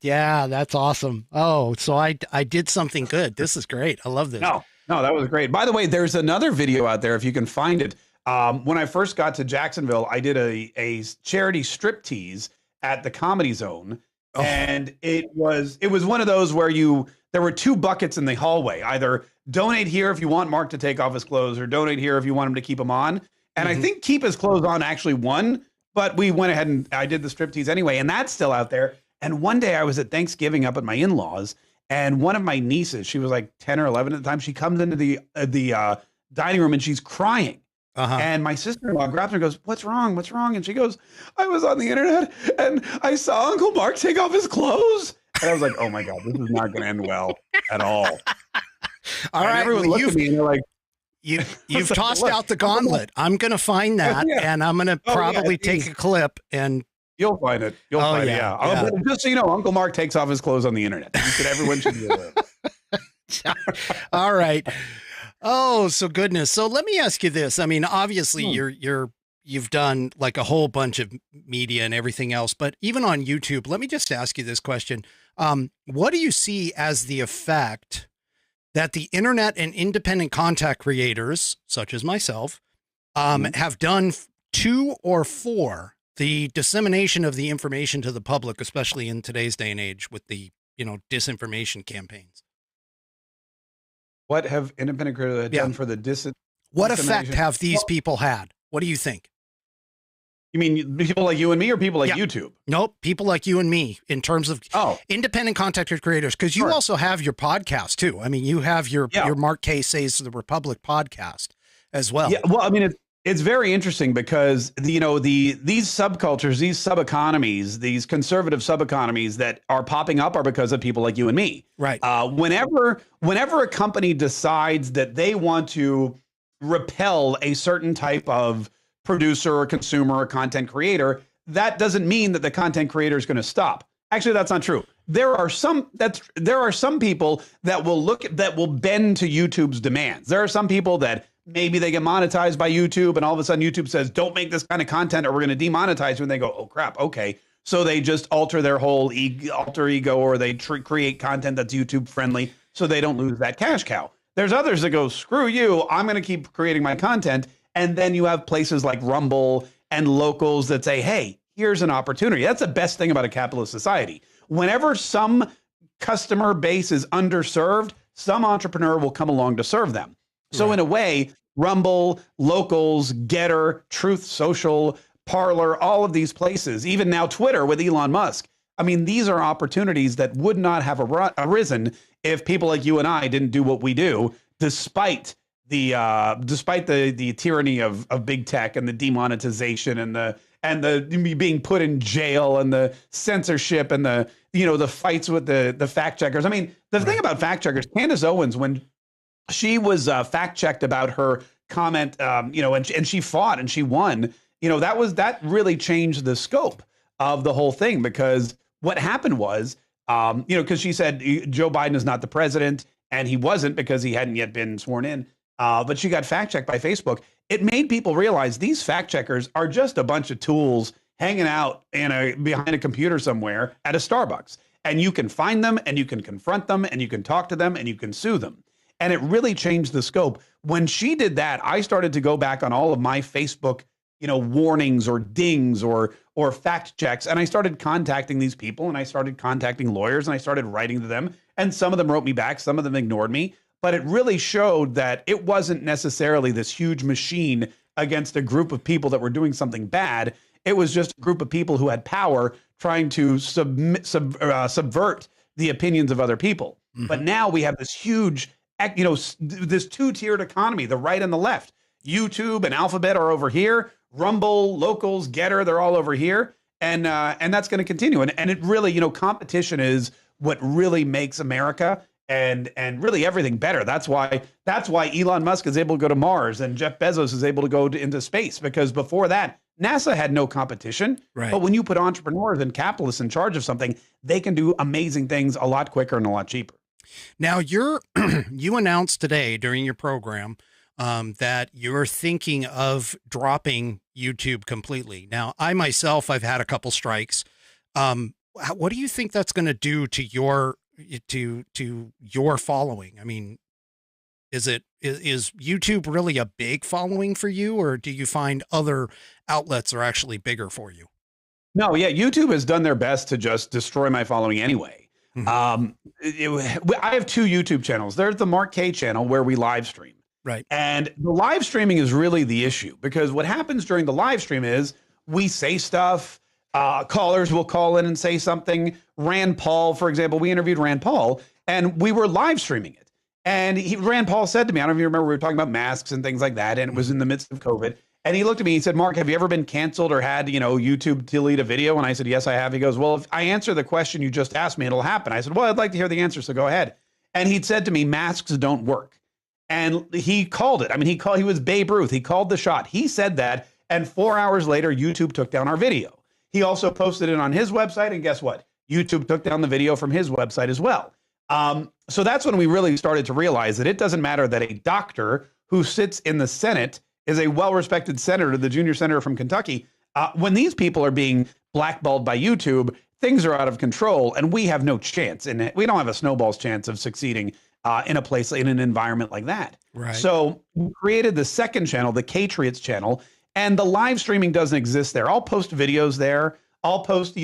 that's awesome. Oh, so I did something good. This is great. I love this. No, that was great. By the way, there's another video out there if you can find it. When I first got to Jacksonville, I did a charity striptease at the Comedy Zone. Oh. And it was one of those where there were 2 buckets in the hallway. Either donate here if you want Mark to take off his clothes or donate here if you want him to keep them on. And I think keep his clothes on actually won. But we went ahead and I did the striptease anyway, and that's still out there. And one day I was at Thanksgiving up at my in-laws, and one of my nieces, she was like 10 or 11 at the time, she comes into the dining room and she's crying. And my sister-in-law grabs her and goes, what's wrong? What's wrong? And she goes, I was on the internet and I saw Uncle Mark take off his clothes. And I was like, oh my God, this is not going to end well at all. All right. Everyone looked at me and they're like, You've tossed out the gauntlet. I'm going to find that, and I'm going to probably take a clip, and you'll find it. You'll find it. Just so you know, Uncle Mark takes off his clothes on the internet. Everyone should be aware. All right. Oh, so goodness. So let me ask you this. I mean, obviously, you've done like a whole bunch of media and everything else, but even on YouTube, let me just ask you this question: what do you see as the effect that the internet and independent content creators, such as myself, have done to or for the dissemination of the information to the public, especially in today's day and age with the, you know, disinformation campaigns? What have independent creators done for the What effect have these people had? What do you think? You mean people like you and me or people like YouTube? Nope. People like you and me in terms of independent content creators. Cause you also have your podcast too. I mean, you have your Mark Kaye Says the Republic podcast as well. Yeah. Well, I mean, It's very interesting because these subcultures, these sub-economies, these conservative sub-economies that are popping up are because of people like you and me. Right. Whenever a company decides that they want to repel a certain type of producer or consumer or content creator, that doesn't mean that the content creator is going to stop. Actually, that's not true. There are some people that will bend to YouTube's demands. There are some people that maybe they get monetized by YouTube, and all of a sudden YouTube says, don't make this kind of content or we're going to demonetize you. And they go, oh, crap. Okay. So they just alter their whole alter ego, or they create content that's YouTube friendly so they don't lose that cash cow. There's others that go, screw you. I'm going to keep creating my content. And then you have places like Rumble and locals that say, hey, here's an opportunity. That's the best thing about a capitalist society. Whenever some customer base is underserved, some entrepreneur will come along to serve them. So in a way, Rumble, Locals, GETTR, Truth Social, Parler, all of these places, even now Twitter with Elon Musk. I mean, these are opportunities that would not have arisen if people like you and I didn't do what we do, despite the tyranny of big tech and the demonetization and the being put in jail and the censorship and the fights with the fact checkers. I mean, the thing about fact checkers, Candace Owens, when she was fact checked about her comment, and she fought and she won, that really changed the scope of the whole thing, because what happened was, because she said Joe Biden is not the president, and he wasn't because he hadn't yet been sworn in. But she got fact checked by Facebook. It made people realize these fact checkers are just a bunch of tools hanging out behind a computer somewhere at a Starbucks. And you can find them, and you can confront them, and you can talk to them, and you can sue them. And it really changed the scope. When she did that, I started to go back on all of my Facebook, warnings or dings or fact checks. And I started contacting these people, and I started contacting lawyers, and I started writing to them. And some of them wrote me back, some of them ignored me. But it really showed that it wasn't necessarily this huge machine against a group of people that were doing something bad. It was just a group of people who had power trying to subvert the opinions of other people. Mm-hmm. But now we have this huge, this two-tiered economy, the right and the left. YouTube and Alphabet are over here. Rumble, Locals, GETTR, they're all over here. And that's going to continue. And it really, competition is what really makes America and really everything better. That's why Elon Musk is able to go to Mars and Jeff Bezos is able to go into space, because before that, NASA had no competition. Right. But when you put entrepreneurs and capitalists in charge of something, they can do amazing things a lot quicker and a lot cheaper. Now, you announced today during your program that you're thinking of dropping YouTube completely. Now, I myself, I've had a couple strikes. What do you think that's going to do to your following? I mean, is YouTube really a big following for you, or do you find other outlets are actually bigger for you? No, yeah, YouTube has done their best to just destroy my following anyway. Mm-hmm. I have two YouTube channels. There's the Mark Kaye channel where we live stream. Right. And the live streaming is really the issue, because what happens during the live stream is we say stuff. Callers will call in and say something. Rand Paul, for example, we interviewed Rand Paul and we were live streaming it. And Rand Paul said to me, I don't know if you remember, we were talking about masks and things like that, and it was in the midst of COVID. And he looked at me, he said, Mark, have you ever been canceled or had, YouTube delete a video? And I said, yes, I have. He goes, well, if I answer the question you just asked me, it'll happen. I said, well, I'd like to hear the answer, so go ahead. And he'd said to me, masks don't work. And he called it. I mean, he was Babe Ruth. He called the shot. He said that. And 4 hours later, YouTube took down our video. He also posted it on his website. And guess what? YouTube took down the video from his website as well. So that's when we really started to realize that it doesn't matter that a doctor who sits in the Senate is a well-respected senator, the junior senator from Kentucky. When these people are being blackballed by YouTube, things are out of control, and we have no chance. And we don't have a snowball's chance of succeeding in an environment like that. Right. So we created the second channel, the Katriots channel, and the live streaming doesn't exist there. I'll post videos there. I'll post,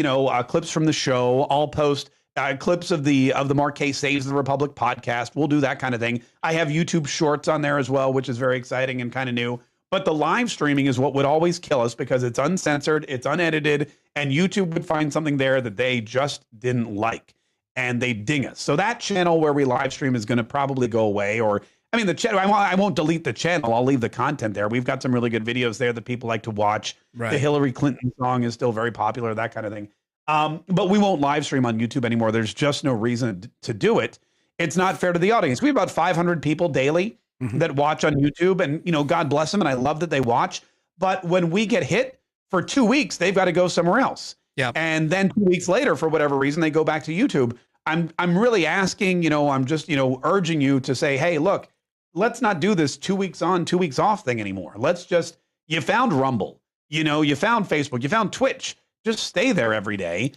clips from the show. I'll post clips of the Mark Kaye Saves the Republic podcast. We'll do that kind of thing. I have YouTube shorts on there as well, which is very exciting and kind of new. But the live streaming is what would always kill us, because it's uncensored, it's unedited, and YouTube would find something there that they just didn't like, and they ding us. So that channel where we live stream is going to probably go away, or I mean, the channel, I won't delete the channel. I'll leave the content there. We've got some really good videos there that people like to watch. Right. The Hillary Clinton song is still very popular, that kind of thing. But we won't live stream on YouTube anymore. There's just no reason to do it. It's not fair to the audience. We have about 500 people daily that watch on YouTube, and, you know, God bless them. And I love that they watch. But when we get hit for 2 weeks, they've got to go somewhere else. Yeah. And then 2 weeks later, for whatever reason, they go back to YouTube. I'm really asking, you know, I'm just, you know, urging you to say, hey, look, let's not do this 2 weeks on, 2 weeks off thing anymore. Let's just, you found Rumble, you know, you found Facebook, you found Twitch. Just stay there every day,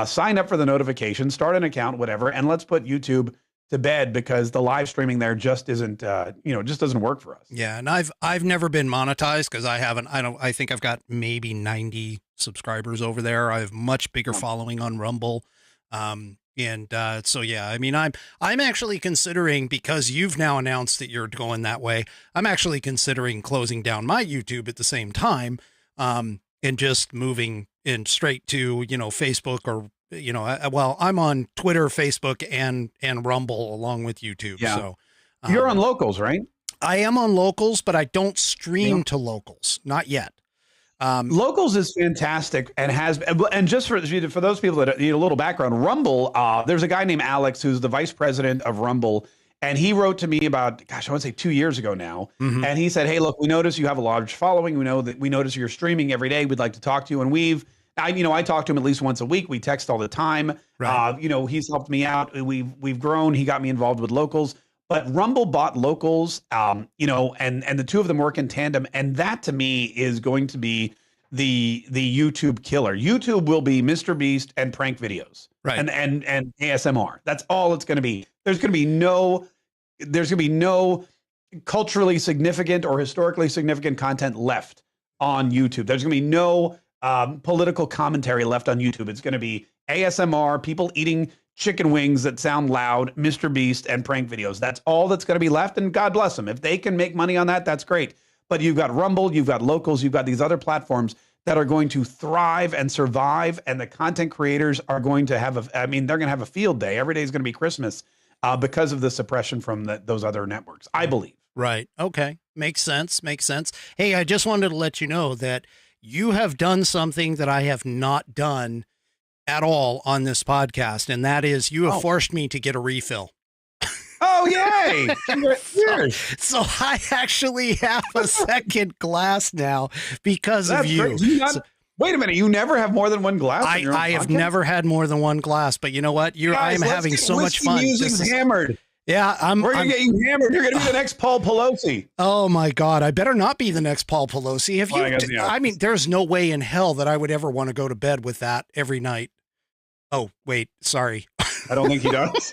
sign up for the notifications, start an account, whatever, and let's put YouTube to bed, because the live streaming there just isn't, you know, just doesn't work for us. Yeah, and I've never been monetized because I think I've got maybe 90 subscribers over there. I have much bigger following on Rumble. So yeah, I mean, I'm actually considering, because you've now announced that you're going that way, I'm actually considering closing down my YouTube at the same time, and just moving in straight to, you know, Facebook, or, you know, well, I'm on Twitter, Facebook, and Rumble along with YouTube. Yeah. So You're on Locals, right? I am on Locals, but I don't stream to Locals, not yet. Locals is fantastic, and just for those people that need a little background, Rumble, there's a guy named Alex who's the vice president of Rumble, and he wrote to me about, gosh, I want to say 2 years ago now, and he said, hey, look, we notice you have a large following. We notice you're streaming every day. We'd like to talk to you. And I talk to him at least once a week. We text all the time. Right. You know, he's helped me out. We've grown. He got me involved with Locals. But Rumble bought Locals, you know, and the two of them work in tandem. And that, to me, is going to be the YouTube killer. YouTube will be Mr. Beast and prank videos, Right. and ASMR. That's all it's going to be. There's going to be no culturally significant or historically significant content left on YouTube. There's going to be no political commentary left on YouTube. It's going to be ASMR, people eating chicken wings that sound loud, Mr. Beast, and prank videos. That's all that's going to be left, and God bless them. If they can make money on that, that's great. But you've got Rumble, you've got Locals, you've got these other platforms that are going to thrive and survive, and the content creators are going to have they're going to have a field day. Every day is going to be Christmas because of the suppression from those other networks, I believe. Right. Okay. Makes sense. Makes sense. Hey, I just wanted to let you know that you have done something that I have not done at all on this podcast, and that is you have forced me to get a refill. Oh, yay! So I actually have a second glass now because of you. Wait a minute, you never have more than one glass? I have never had more than one glass, but you know what? I'm having so much fun. Hammered. Yeah, we're gonna get you hammered. You're gonna be the next Paul Pelosi. Oh my God, I better not be the next Paul Pelosi. I mean, there's no way in hell that I would ever want to go to bed with that every night. Oh, wait, sorry. I don't think he does.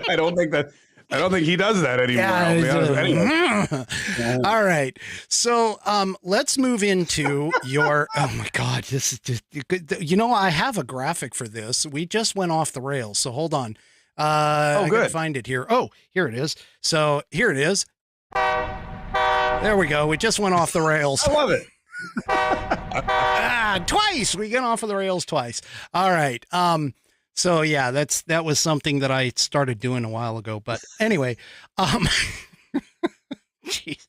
I don't think he does that anymore. Yeah, all right. So let's move into your, oh my God, this is just, you know, I have a graphic for this. We just went off the rails. So hold on. I gotta find it here. Oh, here it is. So here it is. There we go. We just went off the rails. I love it. Twice. We get off of the rails twice. All right. So yeah, that was something that I started doing a while ago, but anyway, jeez.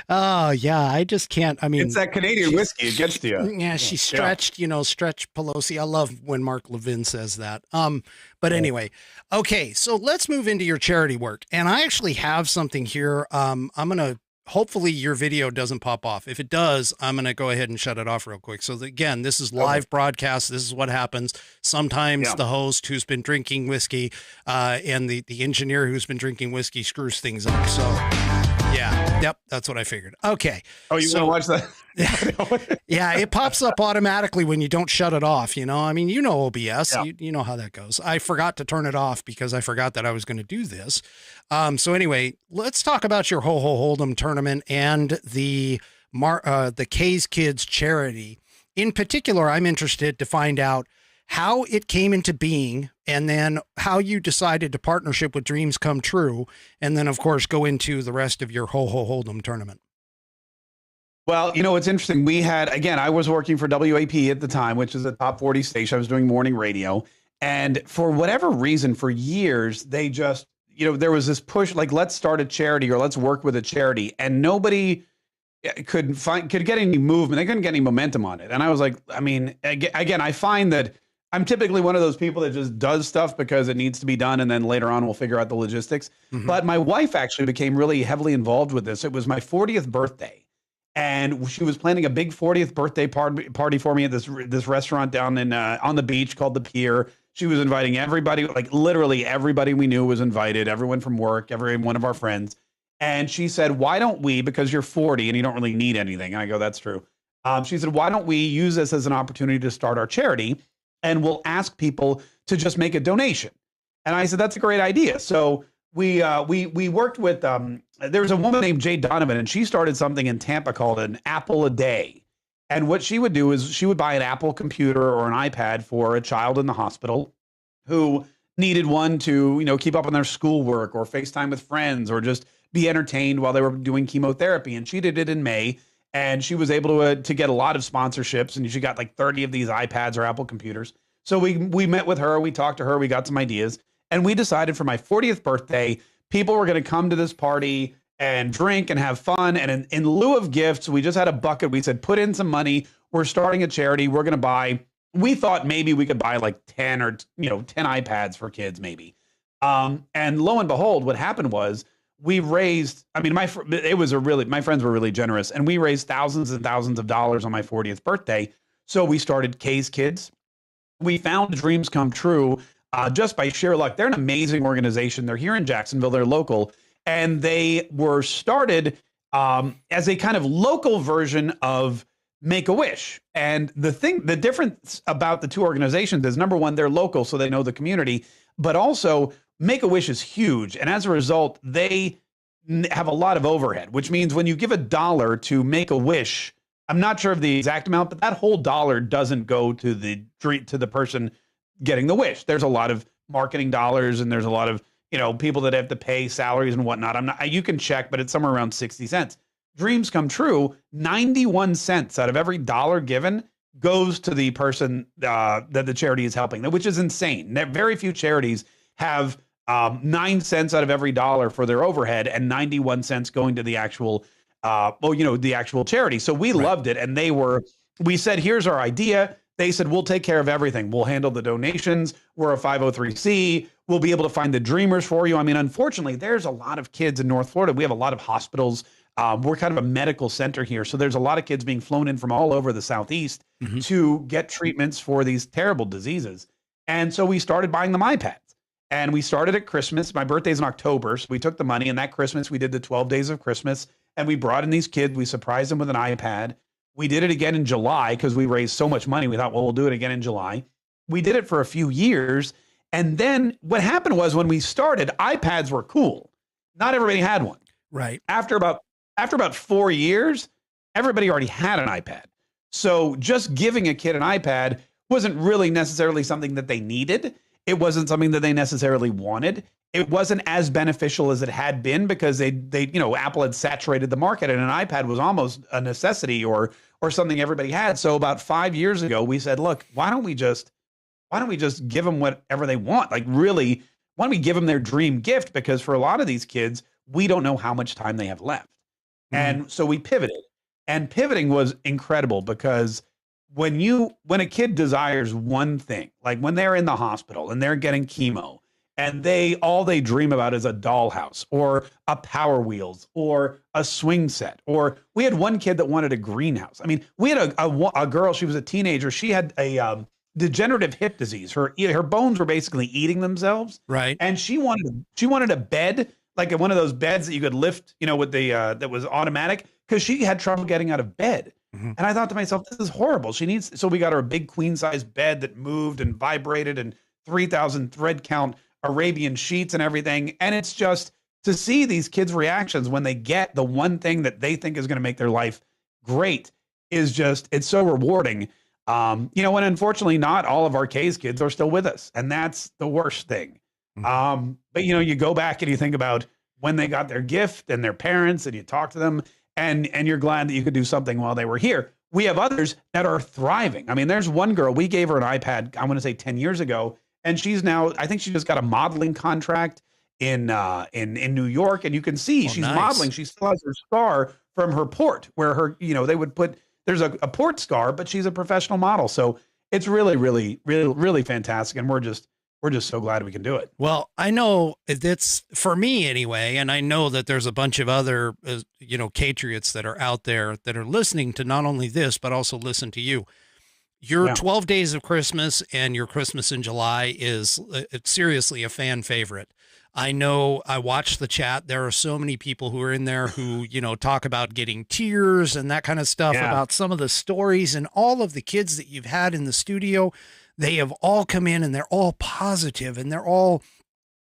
Oh yeah, I just can't. I mean, it's that Canadian whiskey. It gets to you. Yeah, she stretched, stretch Pelosi. I love when Mark Levin says that. But anyway, okay, so let's move into your charity work. And I actually have something here. I'm going to, hopefully your video doesn't pop off. If it does, I'm going to go ahead and shut it off real quick. So again, this is live broadcast. This is what happens. Sometimes the host who's been drinking whiskey, and the engineer who's been drinking whiskey screws things up. So yeah, yep, that's what I figured. Okay. Oh, you want to watch that? Yeah, it pops up automatically when you don't shut it off. I mean, OBS, you know how that goes. I forgot to turn it off because I forgot that I was going to do this. So anyway, let's talk about your Ho Ho Hold'em tournament and the Kaye's Kids charity. In particular, I'm interested to find out how it came into being, and then how you decided to partnership with Dreams Come True, and then of course go into the rest of your Ho Ho Hold'em tournament. Well, it's interesting. We had, again, I was working for WAP at the time, which is a top 40 station. I was doing morning radio, and for whatever reason, for years, they just, there was this push, like, let's start a charity or let's work with a charity, and nobody could get any movement. They couldn't get any momentum on it. And I was like, I mean, again, I find that I'm typically one of those people that just does stuff because it needs to be done, and then later on we'll figure out the logistics. But my wife actually became really heavily involved with this. It was my 40th birthday, and she was planning a big 40th birthday party for me at this restaurant down in on the beach called the Pier. She was inviting everybody, like literally everybody we knew was invited, everyone from work, every one of our friends. And she said, why don't we, because you're 40 and you don't really need anything. And I go, that's true. She said, why don't we use this as an opportunity to start our charity, and we'll ask people to just make a donation. And I said, that's a great idea. So we worked with, there was a woman named Jay Donovan, and she started something in Tampa called an Apple a Day. And what she would do is she would buy an Apple computer or an iPad for a child in the hospital who needed one to, keep up on their schoolwork or FaceTime with friends or just be entertained while they were doing chemotherapy. And she did it in May, and she was able to get a lot of sponsorships, and she got like 30 of these iPads or Apple computers. So we met with her, we talked to her, we got some ideas, and we decided for my 40th birthday, people were going to come to this party and drink and have fun. And in lieu of gifts, we just had a bucket. We said, put in some money. We're starting a charity. We're going to buy, we thought maybe we could buy like 10 or 10 iPads for kids maybe. And lo and behold, what happened was we raised, I mean, my friends were really generous, and we raised thousands and thousands of dollars on my 40th birthday. So we started Kaye's Kids. We found Dreams Come True just by sheer luck. They're an amazing organization. They're here in Jacksonville. They're local. And they were started as a kind of local version of Make-A-Wish. And the difference about the two organizations is, number one, they're local, so they know the community. But also, Make-A-Wish is huge. And as a result, they have a lot of overhead, which means when you give $1 to Make-A-Wish, I'm not sure of the exact amount, but that whole dollar doesn't go to the person getting the wish. There's a lot of marketing dollars, and there's a lot of people that have to pay salaries and whatnot. You can check, but it's somewhere around 60 cents. Dreams Come True, 91 cents out of every dollar given goes to the person that the charity is helping, which is insane. Very few charities have 9 cents out of every dollar for their overhead and 91 cents going to the actual the actual charity. So we loved it. And we said, here's our idea. They said, we'll take care of everything. We'll handle the donations. We're a 503c. We'll be able to find the dreamers for you. I mean, unfortunately, there's a lot of kids in North Florida. We have a lot of hospitals. We're kind of a medical center here. So there's a lot of kids being flown in from all over the Southeast to get treatments for these terrible diseases. And so we started buying them iPads. And we started at Christmas. My birthday's in October. So we took the money, and that Christmas we did the 12 days of Christmas. And we brought in these kids. We surprised them with an iPad. We did it again in July because we raised so much money. We thought, well, we'll do it again in July. We did it for a few years. And then what happened was, when we started, iPads were cool. Not everybody had one. Right. After about 4 years, everybody already had an iPad. So just giving a kid an iPad wasn't really necessarily something that they needed. It wasn't something that they necessarily wanted. It wasn't as beneficial as it had been because Apple had saturated the market, and an iPad was almost a necessity or something everybody had. So about 5 years ago, we said, look, why don't we just give them whatever they want? Like, really, why don't we give them their dream gift? Because for a lot of these kids, we don't know how much time they have left. And so we pivoted, and pivoting was incredible because when a kid desires one thing, like when they're in the hospital and they're getting chemo, and all they dream about is a dollhouse or a Power Wheels or a swing set. Or we had one kid that wanted a greenhouse. I mean, we had a girl, she was a teenager. She had a degenerative hip disease. Her bones were basically eating themselves. Right. And she wanted a bed, like one of those beds that you could lift, with that was automatic, because she had trouble getting out of bed. And I thought to myself, this is horrible. So we got her a big queen size bed that moved and vibrated, and 3,000 thread count Arabian sheets and everything. And it's just to see these kids' reactions when they get the one thing that they think is going to make their life great it's so rewarding. And unfortunately, not all of our Kaye's kids are still with us. And that's the worst thing. But you go back and you think about when they got their gift and their parents, and you talk to them, and you're glad that you could do something while they were here. We have others that are thriving. I mean, there's one girl, we gave her an iPad, I want to say 10 years ago, and she's now, I think she just got a modeling contract in New York, and you can see she's nice. modeling. She still has her scar from her port, where her, they would put, there's a port scar, but she's a professional model. So it's really, really, really, really fantastic, and we're just so glad we can do it. Well, I know it's for me anyway, and I know that there's a bunch of other, Catriots that are out there that are listening to not only this, but also listen to you. Your 12 Days of Christmas and your Christmas in July is it's seriously a fan favorite. I know I watched the chat. There are so many people who are in there who, talk about getting tears and that kind of stuff, about some of the stories, and all of the kids that you've had in the studio. They have all come in and they're all positive, and they're all,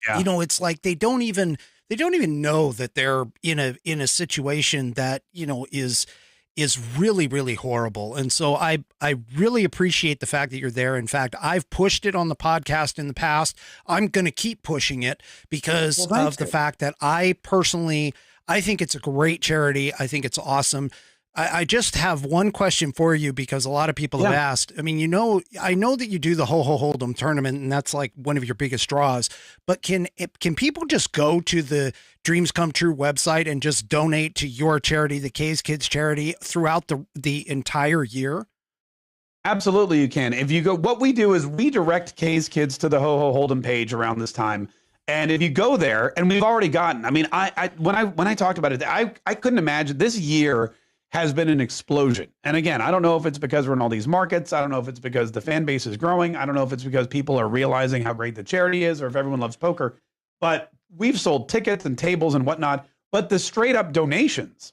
it's like they don't even know that they're in a situation that, is really, really horrible. And so I really appreciate the fact that you're there. In fact, I've pushed it on the podcast in the past. I'm going to keep pushing it because of the fact that I think it's a great charity. I think it's awesome. I just have one question for you, because a lot of people have asked. I mean, I know that you do the Ho Ho Hold'em tournament, and that's like one of your biggest draws, but can people just go to the Dreams Come True website and just donate to your charity, the Kaye's Kids charity, throughout the entire year? Absolutely, you can. If you go, what we do is we direct Kaye's Kids to the Ho Ho Hold'em page around this time. And if you go there, and we've already gotten, when I talked about it, I couldn't imagine this year has been an explosion. And again, I don't know if it's because we're in all these markets. I don't know if it's because the fan base is growing. I don't know if it's because people are realizing how great the charity is, or if everyone loves poker. But we've sold tickets and tables and whatnot. But the straight up donations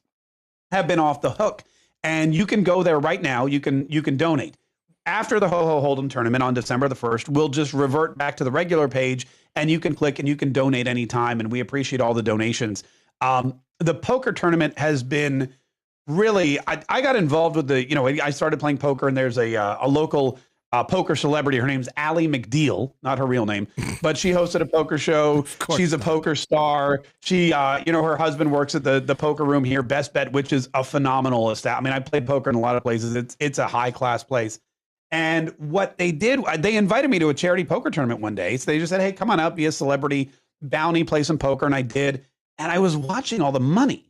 have been off the hook. And you can go there right now. You can donate. After the Ho Ho Hold'em tournament on December the 1st, we'll just revert back to the regular page, and you can click and you can donate anytime. And we appreciate all the donations. The poker tournament has been really, I got involved with I started playing poker, and there's a local poker celebrity. Her name's Allie McDeal, not her real name, but she hosted a poker show. She's a poker star. She, her husband works at the poker room here, Best Bet, which is a phenomenal establishment. I played poker in a lot of places. It's a high class place. And what they did, they invited me to a charity poker tournament one day. So they just said, hey, come on out, be a celebrity, bounty, play some poker. And I did. And I was watching all the money.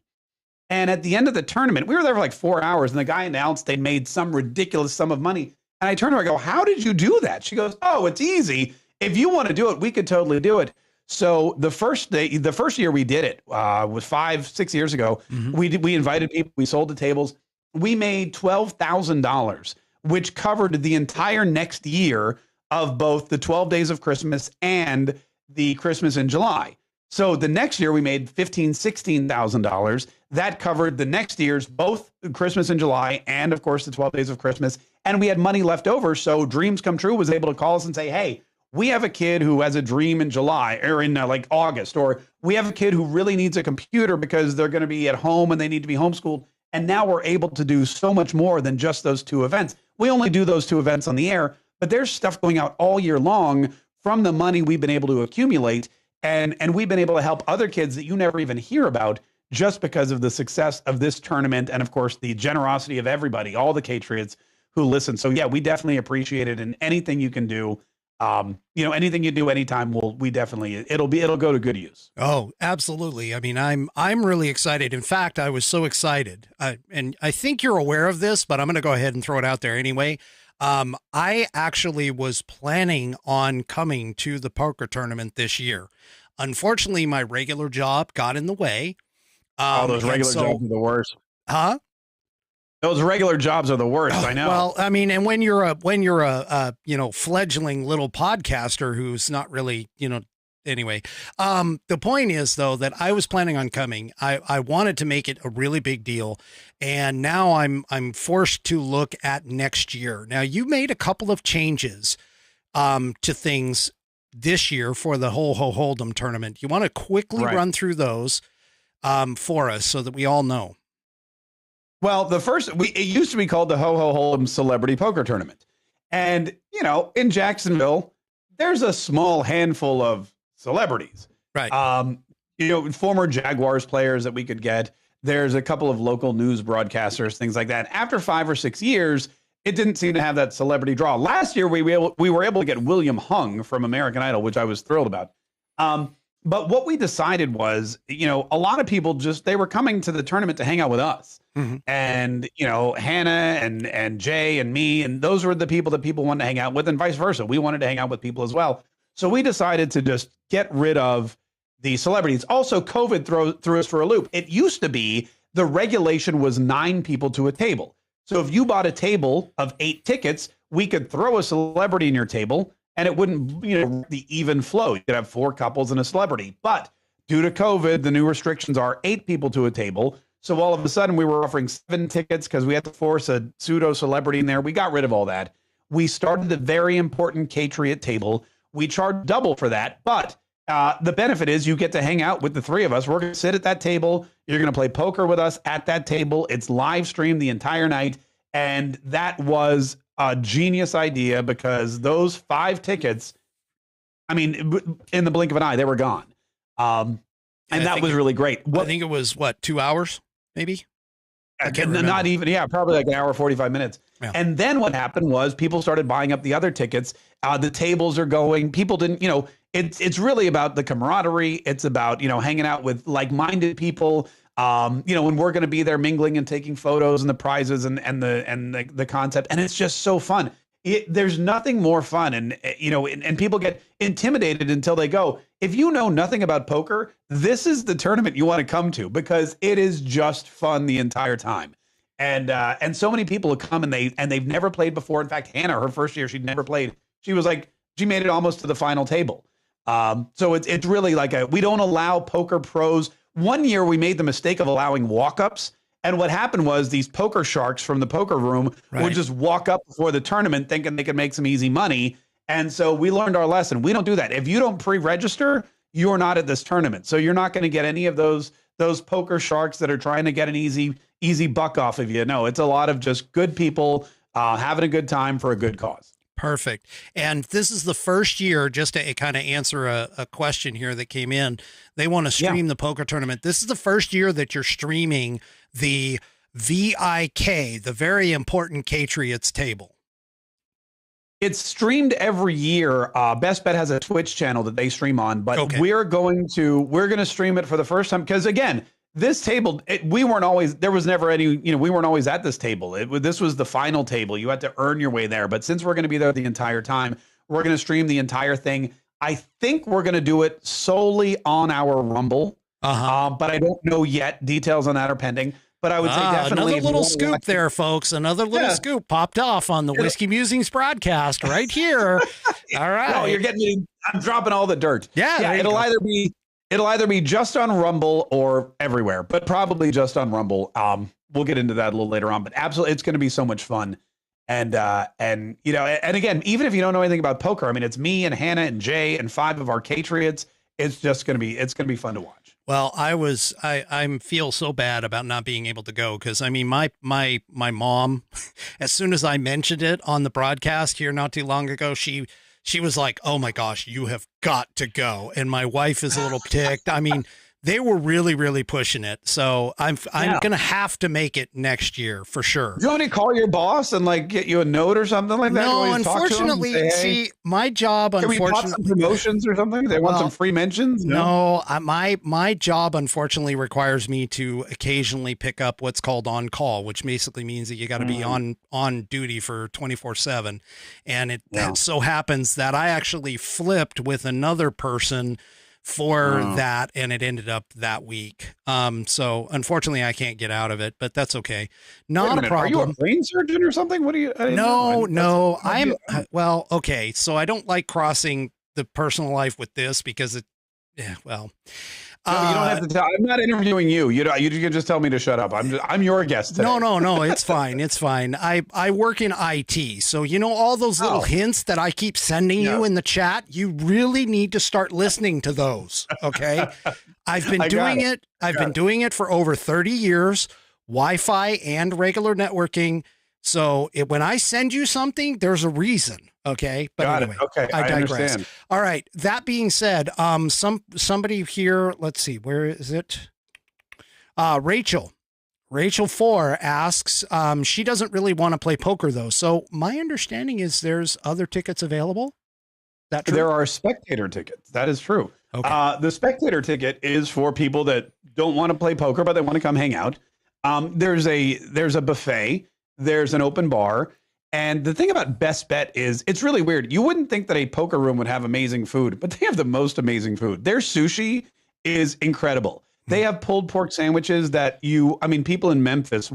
And at the end of the tournament, we were there for like 4 hours, and the guy announced they made some ridiculous sum of money. And I turned to her, I go, how did you do that? She goes, oh, it's easy. If you want to do it, we could totally do it. So the first year we did it was 5-6 years ago. Mm-hmm. We invited people, we sold the tables. We made $12,000, which covered the entire next year of both the 12 Days of Christmas and the Christmas in July. So the next year we made $16,000. That covered the next year's both Christmas in July and, of course, the 12 Days of Christmas. And we had money left over. So Dreams Come True was able to call us and say, hey, we have a kid who has a dream in July or in August, or we have a kid who really needs a computer because they're going to be at home and they need to be homeschooled. And now we're able to do so much more than just those two events. We only do those two events on the air, but there's stuff going out all year long from the money we've been able to accumulate. And we've been able to help other kids that you never even hear about just because of the success of this tournament. And of course, the generosity of everybody, all the Catriots who listen. So yeah, we definitely appreciate it. And anything you can do, anything you do anytime, it'll go to good use. Oh, absolutely. I mean, I'm really excited. In fact, I was so excited. And I think you're aware of this, but I'm going to go ahead and throw it out there anyway. I actually was planning on coming to the poker tournament this year. Unfortunately, my regular job got in the way. Those regular jobs are the worst. Huh? Those regular jobs are the worst. I know. Well, I mean, and when you're a fledgling little podcaster who's not really, anyway, the point is though, that I was planning on coming. I wanted to make it a really big deal. And now I'm forced to look at next year. Now you made a couple of changes, to things this year for the Ho Ho Hold'em tournament. You want to quickly run through those, for us so that we all know? Well, it used to be called the Ho Ho Hold'em Celebrity Poker Tournament. And, in Jacksonville, there's a small handful of celebrities, right? Former Jaguars players that we could get. There's a couple of local news broadcasters, things like that. After 5 or 6 years, it didn't seem to have that celebrity draw. Last year, we were able to get William Hung from American Idol, which I was thrilled about. But what we decided was, a lot of people they were coming to the tournament to hang out with us. And, Hannah and Jay and me, and those were the people that people wanted to hang out with, and vice versa. We wanted to hang out with people as well. So we decided to just get rid of the celebrities. Also, COVID threw us for a loop. It used to be the regulation was 9 people to a table. So if you bought a table of 8 tickets, we could throw a celebrity in your table and it wouldn't, the even flow. You could have 4 couples and a celebrity. But due to COVID, the new restrictions are 8 people to a table. So all of a sudden we were offering 7 tickets because we had to force a pseudo celebrity in there. We got rid of all that. We started the very important Catriot table. We charge double for that, but the benefit is you get to hang out with the 3 of us. We're going to sit at that table. You're going to play poker with us at that table. It's live streamed the entire night. And that was a genius idea because those 5 tickets, I mean, in the blink of an eye, they were gone. And that was really great. I think it was 2 hours, maybe? Not even, probably like an hour, 45 minutes. Yeah. And then what happened was people started buying up the other tickets. The tables are going. People didn't, it's really about the camaraderie. It's about, hanging out with like-minded people. When we're going to be there mingling and taking photos and the prizes and the concept. And it's just so fun. There's nothing more fun. And people get intimidated until they go. If you know nothing about poker, this is the tournament you want to come to because it is just fun the entire time. And so many people have come and they've never played before. In fact, Hannah, her first year, she'd never played. She was like, she made it almost to the final table. So it's really like we don't allow poker pros. One year we made the mistake of allowing walk-ups. And what happened was these poker sharks from the poker room would just walk up before the tournament thinking they could make some easy money. And so we learned our lesson. We don't do that. If you don't pre-register, you're not at this tournament. So you're not going to get any of those poker sharks that are trying to get an easy buck off of you. No, it's a lot of just good people having a good time for a good cause. Perfect. And this is the first year, just to kind of answer a question here that came in. They want to stream the poker tournament. This is the first year that you're streaming the VIK, the very important Catriots table. It's streamed every year. Best Bet has a Twitch channel that they stream on, but we're going to stream it for the first time. Because again, this table, we weren't always at this table. This was the final table. You had to earn your way there. But since we're going to be there the entire time, we're going to stream the entire thing. I think we're going to do it solely on our Rumble. But I don't know yet. Details on that are pending. But I would say definitely another little scoop there, folks. Another little scoop popped off on the Whiskey Musings broadcast right here. All right. No, you're getting me. I'm dropping all the dirt. Yeah. It'll either be just on Rumble or everywhere, but probably just on Rumble. We'll get into that a little later on, but absolutely, it's going to be so much fun. And again, even if you don't know anything about poker, I mean, it's me and Hannah and Jay and 5 of our Catriots. It's going to be fun to watch. Well, I feel so bad about not being able to go. Cause I mean, my mom, as soon as I mentioned it on the broadcast here not too long ago, she was like, oh my gosh, you have got to go. And my wife is a little ticked. I mean, they were really, really pushing it. So I'm going to have to make it next year for sure. Do you want to call your boss and like get you a note or something like that? No, unfortunately, see, my job, unfortunately, some promotions or something. They want some free mentions. No, my job, unfortunately, requires me to occasionally pick up what's called on call, which basically means that you got to be on duty for 24/7. And it so happens that I actually flipped with another person for that, and it ended up that week. So unfortunately I can't get out of it, but that's okay. Not a problem. Are you a brain surgeon or something? What are you? No, I'm well, okay. So I don't like crossing the personal life with this because you don't have to tell. I'm not interviewing you. You can just tell me to shut up. I'm your guest today. No. It's fine. It's fine. I work in IT. So, all those little hints that I keep sending you in the chat, you really need to start listening to those. Okay. I've been doing it. I've been doing it for over 30 years, Wi-Fi and regular networking. So when I send you something, there's a reason. Okay. But anyway, okay. I digress. Understand. All right. That being said, somebody here, let's see, where is it? Rachel 4 asks, she doesn't really want to play poker though. So my understanding is there's other tickets available. That true? There are spectator tickets. That is true. Okay. The spectator ticket is for people that don't want to play poker, but they want to come hang out. There's a buffet. There's an open bar. And the thing about Best Bet is it's really weird. You wouldn't think that a poker room would have amazing food, but they have the most amazing food. Their sushi is incredible. They have pulled pork sandwiches that people in Memphis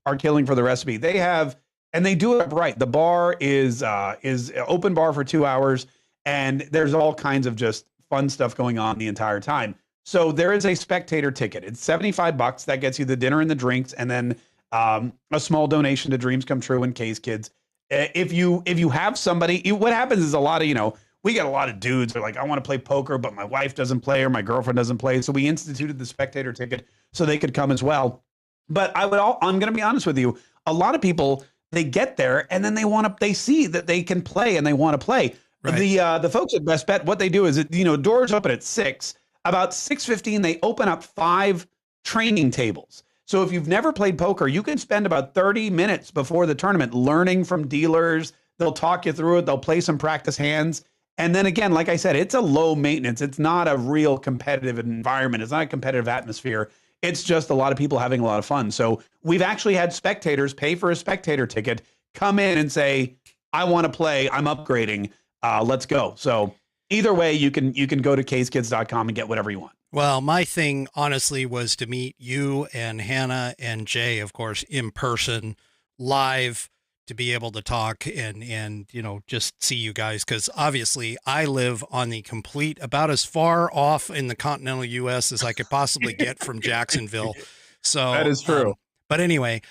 are killing for the recipe. They have, and they do it right. The bar is open bar for 2 hours, and there's all kinds of just fun stuff going on the entire time. So there is a spectator ticket. It's $75. That gets you the dinner and the drinks, and then a small donation to Dreams Come True and Kaye's Kids. If you have somebody, what happens is a lot of, we get a lot of dudes who are like, I want to play poker, but my wife doesn't play or my girlfriend doesn't play. So we instituted the spectator ticket so they could come as well. But I'm going to be honest with you. A lot of people, they get there and then they see that they can play and they want to play. Right. The folks at Best Bet, what they do is, doors open at 6. About 6:15, they open up 5 training tables. So if you've never played poker, you can spend about 30 minutes before the tournament learning from dealers. They'll talk you through it. They'll play some practice hands. And then again, like I said, it's a low maintenance. It's not a real competitive environment. It's not a competitive atmosphere. It's just a lot of people having a lot of fun. So we've actually had spectators pay for a spectator ticket, come in and say, I want to play. I'm upgrading. Let's go. So either way, you can go to kayskids.com and get whatever you want. Well, my thing, honestly, was to meet you and Hannah and Jay, of course, in person, live, to be able to talk and just see you guys. Because obviously I live on the complete, about as far off in the continental U.S. as I could possibly get from Jacksonville. So that is true. But anyway,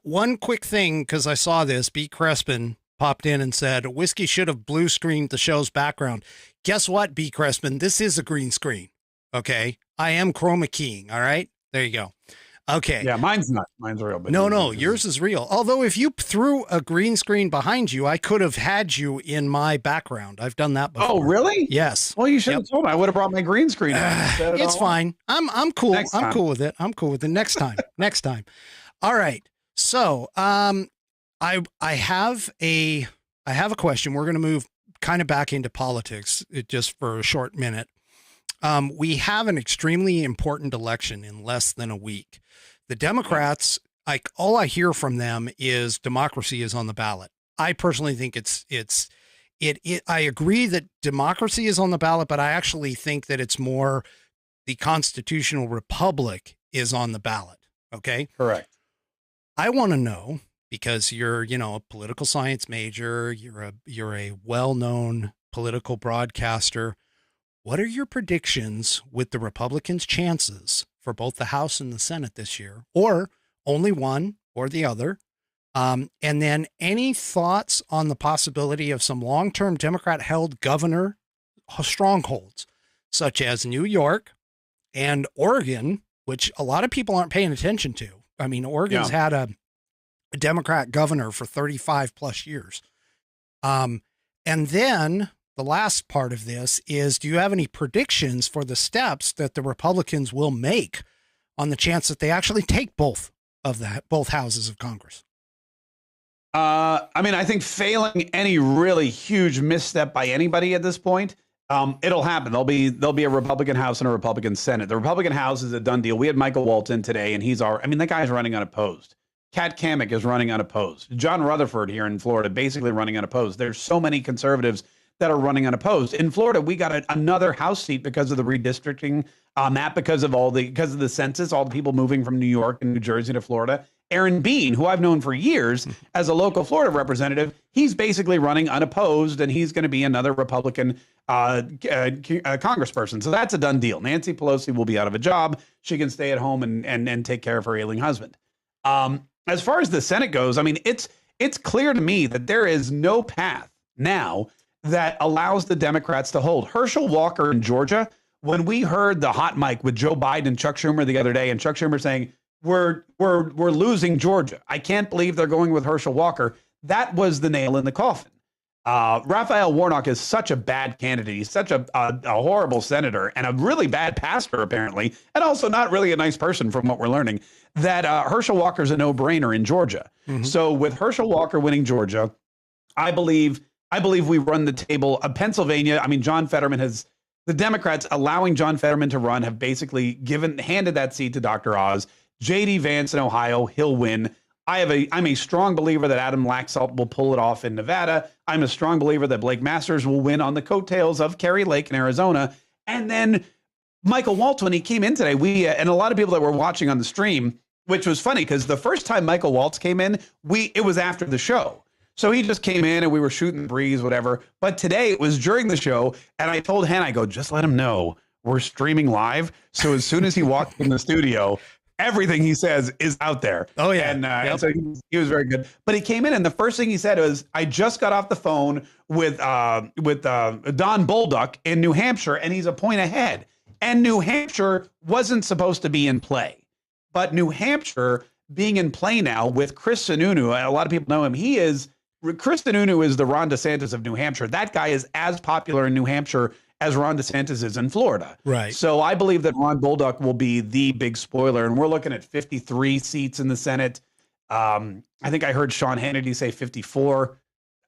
one quick thing, because I saw this, B. Crespin popped in and said, Whiskey should have blue screened the show's background. Guess what, B. Crespin? This is a green screen. Okay. I am chroma keying. All right. There you go. Okay. Yeah. Mine's not. Mine's real. But no, yours is real. Although if you threw a green screen behind you, I could have had you in my background. I've done that before. Oh, really? Yes. Well, you should have told me. I would have brought my green screen. It's fine. I'm cool. Next time. I'm cool with it. I'm cool with it. Next time. Next time. All right. So, I have a question. We're going to move kind of back into politics just for a short minute. We have an extremely important election in less than a week. The Democrats, all I hear from them is democracy is on the ballot. I personally think I agree that democracy is on the ballot, but I actually think that it's more the constitutional republic is on the ballot. Okay. Correct. I want to know, because you're, a political science major, you're a well-known political broadcaster. What are your predictions with the Republicans' chances for both the House and the Senate this year, or only one or the other? And then any thoughts on the possibility of some long-term Democrat-held governor strongholds, such as New York and Oregon, which a lot of people aren't paying attention to. I mean, Oregon's had a Democrat governor for 35 plus years. And then the last part of this is, do you have any predictions for the steps that the Republicans will make on the chance that they actually take both houses of Congress? I think failing any really huge misstep by anybody at this point, it'll happen. There'll be a Republican House and a Republican Senate. The Republican House is a done deal. We had Michael Walton today, and that guy's running unopposed. Kat Kammack is running unopposed. John Rutherford here in Florida, basically running unopposed. There's so many conservatives that are running unopposed. In Florida, we got another House seat because of the redistricting map, because of the census, all the people moving from New York and New Jersey to Florida. Aaron Bean, who I've known for years as a local Florida representative, he's basically running unopposed, and he's going to be another Republican congressperson. So that's a done deal. Nancy Pelosi will be out of a job. She can stay at home and take care of her ailing husband. As far as the Senate goes, it's clear to me that there is no path now that allows the Democrats to hold. Herschel Walker in Georgia, when we heard the hot mic with Joe Biden and Chuck Schumer the other day, and Chuck Schumer saying, we're losing Georgia. I can't believe they're going with Herschel Walker. That was the nail in the coffin. Raphael Warnock is such a bad candidate. He's such a horrible senator and a really bad pastor, apparently, and also not really a nice person from what we're learning, that Herschel Walker's a no-brainer in Georgia. Mm-hmm. So with Herschel Walker winning Georgia, I believe I believe we run the table of Pennsylvania. I mean, John Fetterman the Democrats allowing John Fetterman to run have basically handed that seat to Dr. Oz. J.D. Vance in Ohio, he'll win. I'm a strong believer that Adam Laxalt will pull it off in Nevada. I'm a strong believer that Blake Masters will win on the coattails of Kerry Lake in Arizona. And then Michael Waltz, when he came in today, and a lot of people that were watching on the stream, which was funny because the first time Michael Waltz came in, it was after the show. So he just came in and we were shooting the breeze, whatever. But today it was during the show. And I told Hannah, I go, just let him know we're streaming live. So as soon as he walked in the studio, everything he says is out there. Oh, yeah. And so he was very good. But he came in and the first thing he said was, I just got off the phone with Don Bolduc in New Hampshire, and he's a point ahead. And New Hampshire wasn't supposed to be in play. But New Hampshire being in play now with Chris Sununu, a lot of people know him. Chris Sununu is the Ron DeSantis of New Hampshire. That guy is as popular in New Hampshire as Ron DeSantis is in Florida. Right. So I believe that Ron Bolduc will be the big spoiler, and we're looking at 53 seats in the Senate. I think I heard Sean Hannity say 54.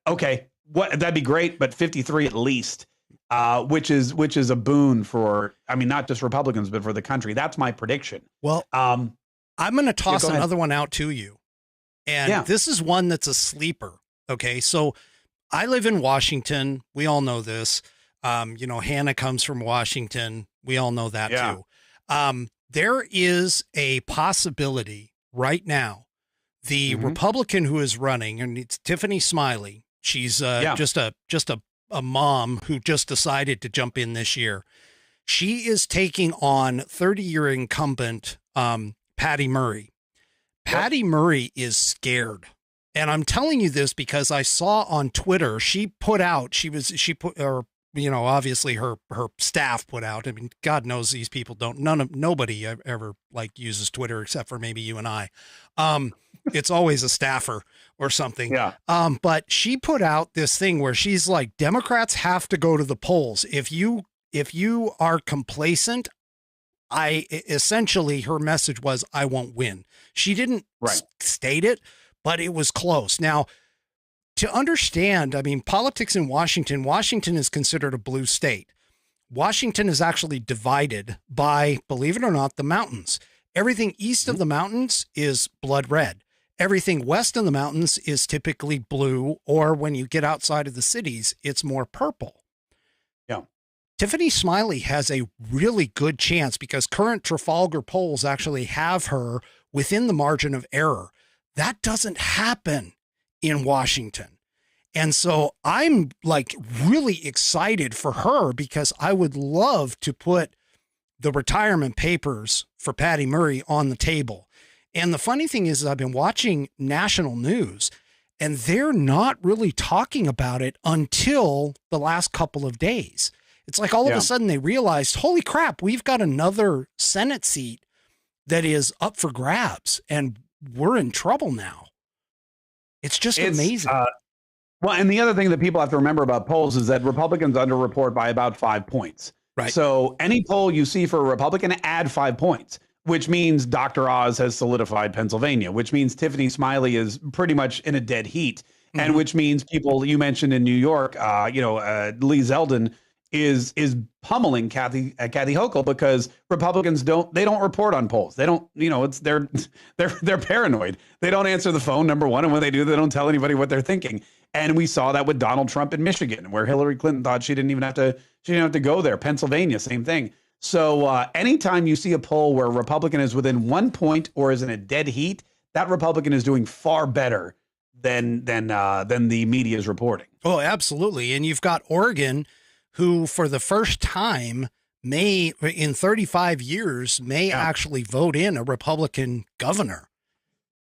Okay, that'd be great, but 53 at least, which is a boon for, I mean, not just Republicans, but for the country. That's my prediction. Well, I'm going to toss go ahead. another one out to you. And this is one that's a sleeper. Okay. So I live in Washington. We all know this. Hannah comes from Washington. We all know that too. There is a possibility right now. The Republican who is running, and it's Tiffany Smiley. She's just a mom who just decided to jump in this year. She is taking on 30-year incumbent Patty Murray. Patty Murray is scared. And I'm telling you this because I saw on Twitter, obviously her staff put out. I mean, God knows these people nobody ever like uses Twitter except for maybe you and I. It's always a staffer or something. Yeah. But she put out this thing where she's like, Democrats have to go to the polls. If you are complacent, essentially her message was, I won't win. She didn't state it, but it was close. Now, to understand, I mean, politics in Washington is considered a blue state. Washington is actually divided by, believe it or not, the mountains. Everything east of the mountains is blood red. Everything west of the mountains is typically blue, or when you get outside of the cities, it's more purple. Yeah. Tiffany Smiley has a really good chance because current Trafalgar polls actually have her within the margin of error. That doesn't happen in Washington. And so I'm like really excited for her because I would love to put the retirement papers for Patty Murray on the table. And the funny thing is I've been watching national news and they're not really talking about it until the last couple of days. It's like all of a sudden they realized, holy crap, we've got another Senate seat that is up for grabs and we're in trouble now. It's amazing. Well, and the other thing that people have to remember about polls is that Republicans underreport by about 5 points. Right. So any poll you see for a Republican, add 5 points, which means Dr. Oz has solidified Pennsylvania, which means Tiffany Smiley is pretty much in a dead heat. And which means people you mentioned in New York, Lee Zeldin is pummeling Kathy Hochul because Republicans don't report on polls. They don't, they're paranoid. They don't answer the phone, number one. And when they do, they don't tell anybody what they're thinking. And we saw that with Donald Trump in Michigan, where Hillary Clinton thought she didn't have to go there. Pennsylvania, same thing. So anytime you see a poll where a Republican is within 1 point or is in a dead heat, that Republican is doing far better than the media is reporting. Oh, absolutely. And you've got Oregon, who for the first time in 35 years may actually vote in a Republican governor.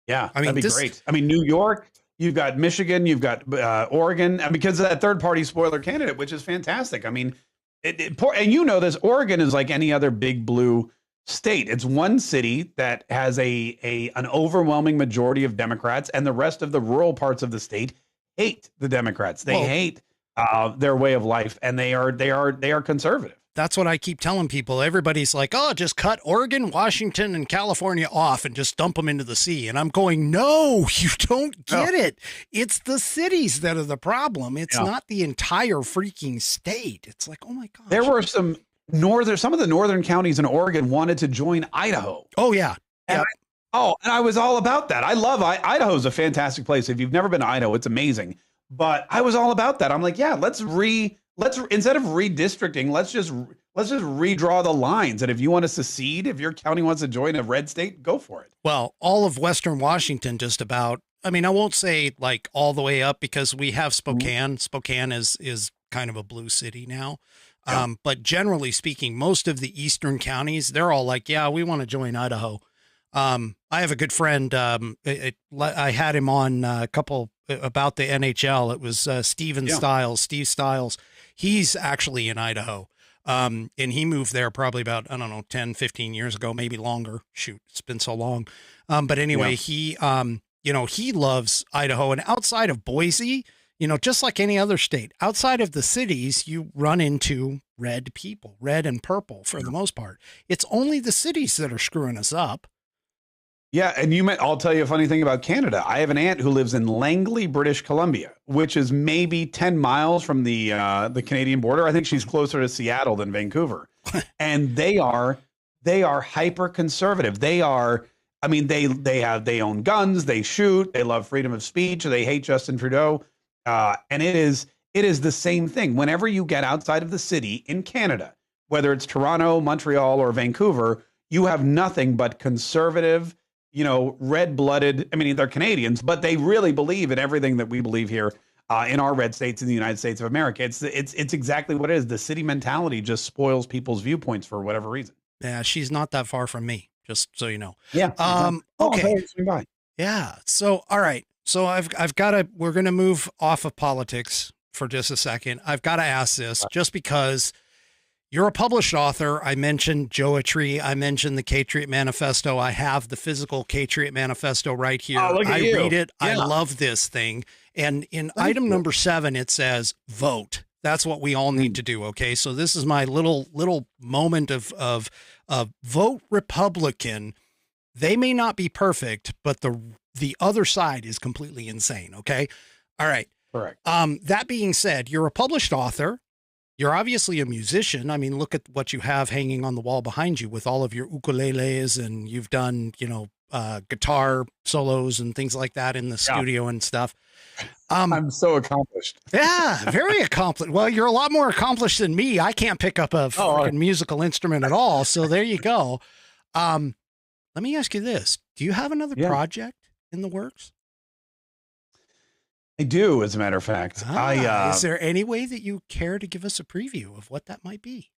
Yeah, I mean, that'd be great. I mean, New York, you've got Michigan, you've got Oregon, and because of that third party spoiler candidate, which is fantastic. I mean, and you know this, Oregon is like any other big blue state. It's one city that has an overwhelming majority of Democrats, and the rest of the rural parts of the state hate the Democrats. They hate their way of life, and they are conservative. That's what I keep telling people. Everybody's like, oh, just cut Oregon, Washington, and California off and just dump them into the sea. And I'm going, no, you don't get it. It's the cities that are the problem. It's not the entire freaking state. It's like, oh my gosh. There were some of the northern counties in Oregon wanted to join Idaho. Oh, yeah. And I was all about that. I love Idaho's a fantastic place. If you've never been to Idaho, it's amazing. But I was all about that. I'm like, yeah, let's instead of redistricting, let's just redraw the lines. And if you want to secede, if your county wants to join a red state, go for it. Well, all of Western Washington, just about. I mean, I won't say like all the way up because we have Spokane. Mm-hmm. Spokane is kind of a blue city now. Yeah. But generally speaking, most of the eastern counties, they're all like, yeah, we want to join Idaho. I have a good friend. I had him on a couple about the NHL. It was Steve Stiles. He's actually in Idaho. And he moved there probably about, 10, 15 years ago, maybe longer. Shoot, it's been so long. But anyway, he loves Idaho, and outside of Boise, just like any other state, outside of the cities, you run into red people, red and purple for the most part. It's only the cities that are screwing us up. Yeah, and I'll tell you a funny thing about Canada. I have an aunt who lives in Langley, British Columbia, which is maybe 10 miles from the Canadian border. I think she's closer to Seattle than Vancouver. And they are hyper conservative. They own guns, they shoot, they love freedom of speech, they hate Justin Trudeau. And it is the same thing. Whenever you get outside of the city in Canada, whether it's Toronto, Montreal, or Vancouver, you have nothing but conservative, red-blooded. I mean, they're Canadians, but they really believe in everything that we believe here in our red states in the United States of America. It's exactly what it is. The city mentality just spoils people's viewpoints for whatever reason. Yeah, she's not that far from me, just so you know. Yeah. Okay. Yeah. So, all right. So we're going to move off of politics for just a second. I've got to ask this just because you're a published author. I mentioned Joetry. I mentioned the Patriot Manifesto. I have the physical Patriot Manifesto right here. Oh, look at you. Read it. Yeah. I love this thing. And in item number 7, it says vote. That's what we all need to do. Okay. So this is my little moment of vote Republican. They may not be perfect, but the other side is completely insane. Okay. All right. Correct. That being said, you're a published author. You're obviously a musician. I mean, look at what you have hanging on the wall behind you with all of your ukuleles, and you've done, guitar solos and things like that in the studio and stuff. I'm so accomplished. Yeah, very accomplished. Well, you're a lot more accomplished than me. I can't pick up a freaking musical instrument at all. So there you go. Let me ask you this. Do you have another project in the works? I do, as a matter of fact. Is there any way that you care to give us a preview of what that might be?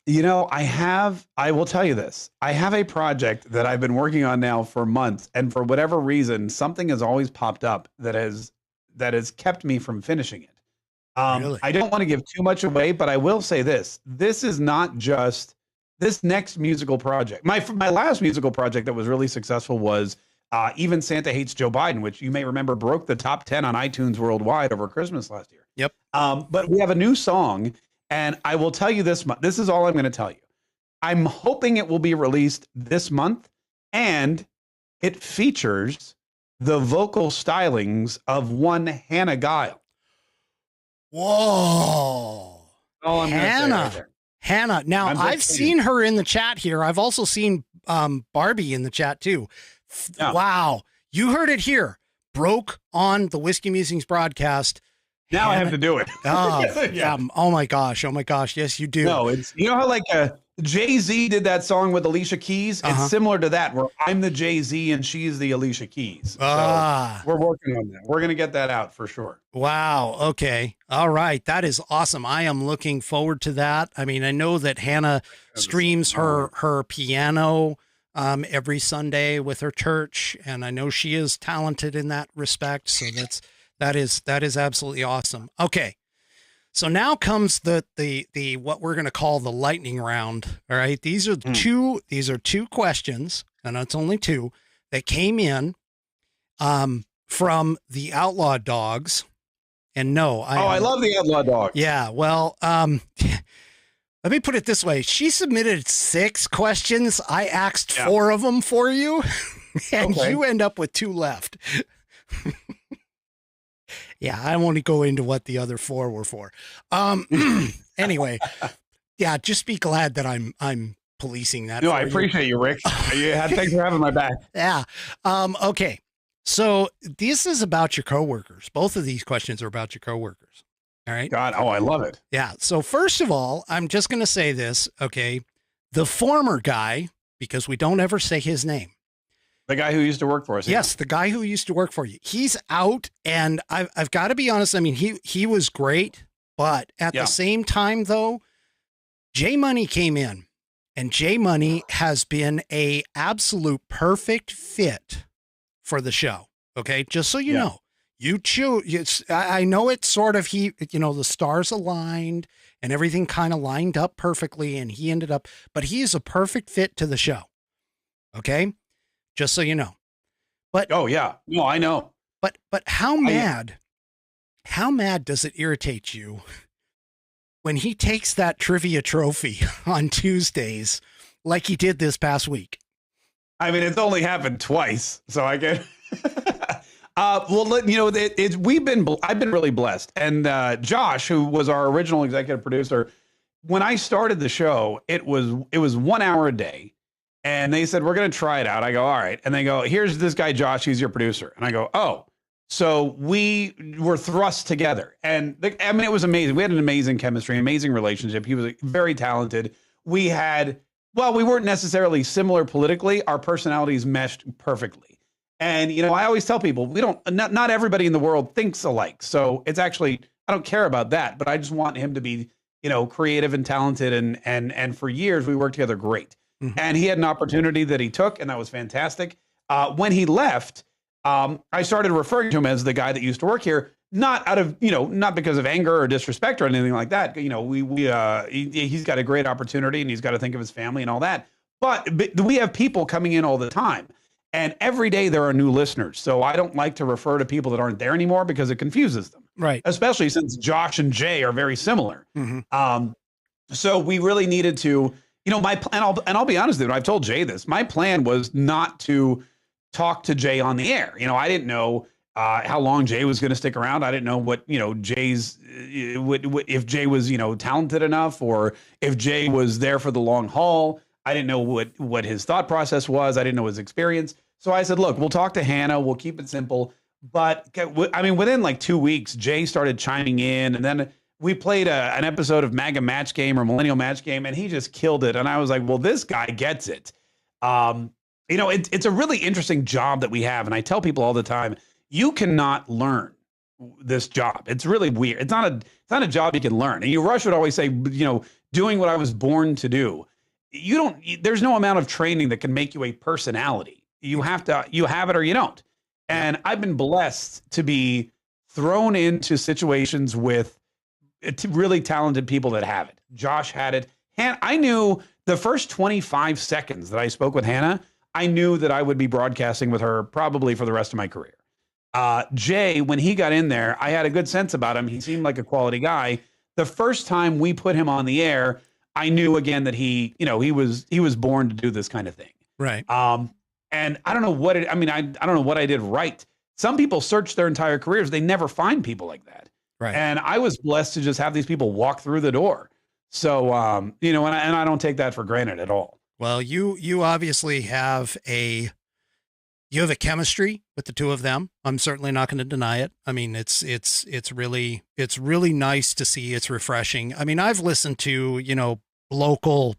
I will tell you this. I have a project that I've been working on now for months, and for whatever reason, something has always popped up that has kept me from finishing it. Really? I don't want to give too much away, but I will say this. This is not just this next musical project. My last musical project that was really successful was Even Santa Hates Joe Biden, which you may remember broke the top 10 on iTunes worldwide over Christmas last year. Yep. But we have a new song, and I will tell you this. This is all I'm going to tell you. I'm hoping it will be released this month, and it features the vocal stylings of one Hannah Guile. Whoa. Oh, Hannah. Now, I've seen her in the chat here. I've also seen Barbie in the chat too. Yeah. Wow. You heard it here. Broke on the Whiskey Musings broadcast. Now Hannah, I have to do it. Yeah. Oh my gosh. Yes, you do. No, it's, how like Jay-Z did that song with Alicia Keys. It's similar to that, where I'm the Jay-Z and she's the Alicia Keys. So we're working on that. We're going to get that out for sure. Wow. Okay. All right. That is awesome. I am looking forward to that. I mean, I know that Hannah streams her piano every Sunday with her church, and I know she is talented in that respect. So that is absolutely awesome. Okay. So now comes the what we're going to call the lightning round. All right. These are two questions, and it's only two, that came in from the Outlaw Dogs. And no, I love the Outlaw Dogs. Yeah. Well, Let me put it this way. She submitted 6 questions. I asked Yeah. 4 of them for you, and Okay. you end up with 2 left. Yeah, I won't go into what the other 4 were for. Anyway, yeah, just be glad that I'm policing that. No, for I you. appreciate you, Rick. Thanks for having my back. Yeah. Okay. So this is about your coworkers. Both of these questions are about your coworkers. All right. God, oh, I love it. Yeah. So first of all, I'm just going to say this. Okay. The former guy, because we don't ever say his name. The guy who used to work for us. Yes. The guy who used to work for you. He's out. And I've got to be honest. I mean, he was great, but at the same time though, J Money came in, and J Money has been a absolute perfect fit for the show. Okay. Just so you know. You choose. I know it's sort of the stars aligned and everything kind of lined up perfectly, and he ended up, but he is a perfect fit to the show. Okay, just so you know. But oh yeah, no, I know. But how mad does it irritate you when he takes that trivia trophy on Tuesdays like he did this past week? I mean, it's only happened twice, so I get. Well, you know, I've been really blessed, and Josh, who was our original executive producer, when I started the show, it was 1 hour a day, and they said we're going to try it out. I go, all right, and they go, here's this guy Josh, he's your producer, and I go, oh, so we were thrust together, and I mean, it was amazing. We had an amazing chemistry, amazing relationship. He was very talented. We weren't necessarily similar politically. Our personalities meshed perfectly. And, you know, I always tell people not everybody in the world thinks alike. So it's actually, I don't care about that, but I just want him to be, you know, creative and talented. And for years we worked together great. Mm-hmm. And he had an opportunity that he took, and that was fantastic. When he left, I started referring to him as the guy that used to work here, not because of anger or disrespect or anything like that. You know, he's got a great opportunity, and he's got to think of his family and all that. But we have people coming in all the time. And every day there are new listeners. So I don't like to refer to people that aren't there anymore because it confuses them. Right. Especially since Josh and Jay are very similar. Mm-hmm. So we really needed to, you know, my plan, I'll be honest with you, I've told Jay this, my plan was not to talk to Jay on the air. You know, I didn't know how long Jay was going to stick around. I didn't know what, you know, if Jay was, you know, talented enough, or if Jay was there for the long haul. I didn't know what his thought process was. I didn't know his experience. So I said, look, we'll talk to Hannah. We'll keep it simple. But I mean, within like 2 weeks, Jay started chiming in, and then we played an episode of MAGA Match Game or Millennial Match Game, and he just killed it. And I was like, well, this guy gets it. You know, it's a really interesting job that we have. And I tell people all the time, you cannot learn this job. It's really weird. It's not a job you can learn. And Rush would always say, you know, doing what I was born to do. There's no amount of training that can make you a personality. You have it or you don't. And I've been blessed to be thrown into situations with really talented people that have it. Josh had it. I knew the first 25 seconds that I spoke with Hannah, I knew that I would be broadcasting with her probably for the rest of my career. Jay, when he got in there, I had a good sense about him. He seemed like a quality guy. The first time we put him on the air, I knew again that he was born to do this kind of thing. Right. And I don't know I don't know what I did right. Some people search their entire careers. They never find people like that. Right. And I was blessed to just have these people walk through the door. So, you know, and I don't take that for granted at all. Well, you obviously have a chemistry with the two of them. I'm certainly not going to deny it. I mean, it's really nice to see. It's refreshing. I mean, I've listened to, you know, local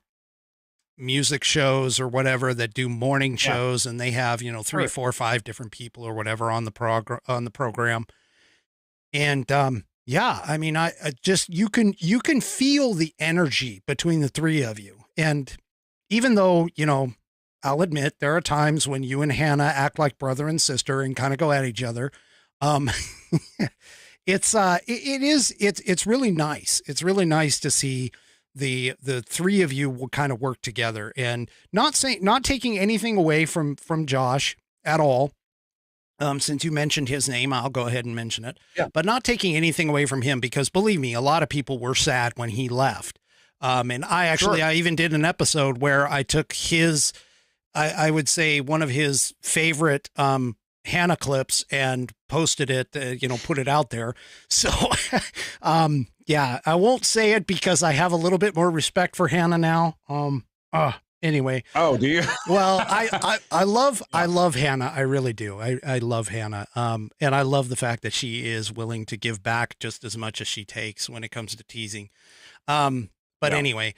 music shows or whatever that do morning shows, and they have, you know, 3, 4, 5 different people or whatever on the program. And, I mean, I just, you can feel the energy between the three of you. And even though, you know, I'll admit there are times when you and Hannah act like brother and sister and kind of go at each other. It's really nice. It's really nice to see the three of you will kind of work together, and not taking anything away from Josh at all. Since you mentioned his name, I'll go ahead and mention it, but not taking anything away from him, because believe me, a lot of people were sad when he left. And I even did an episode where I took his, I would say one of his favorite, Hannah clips and posted it, put it out there. So, yeah, I won't say it because I have a little bit more respect for Hannah now. Anyway. Oh, do you? Well, I love Hannah. I really do. I love Hannah. And I love the fact that she is willing to give back just as much as she takes when it comes to teasing. But anyway,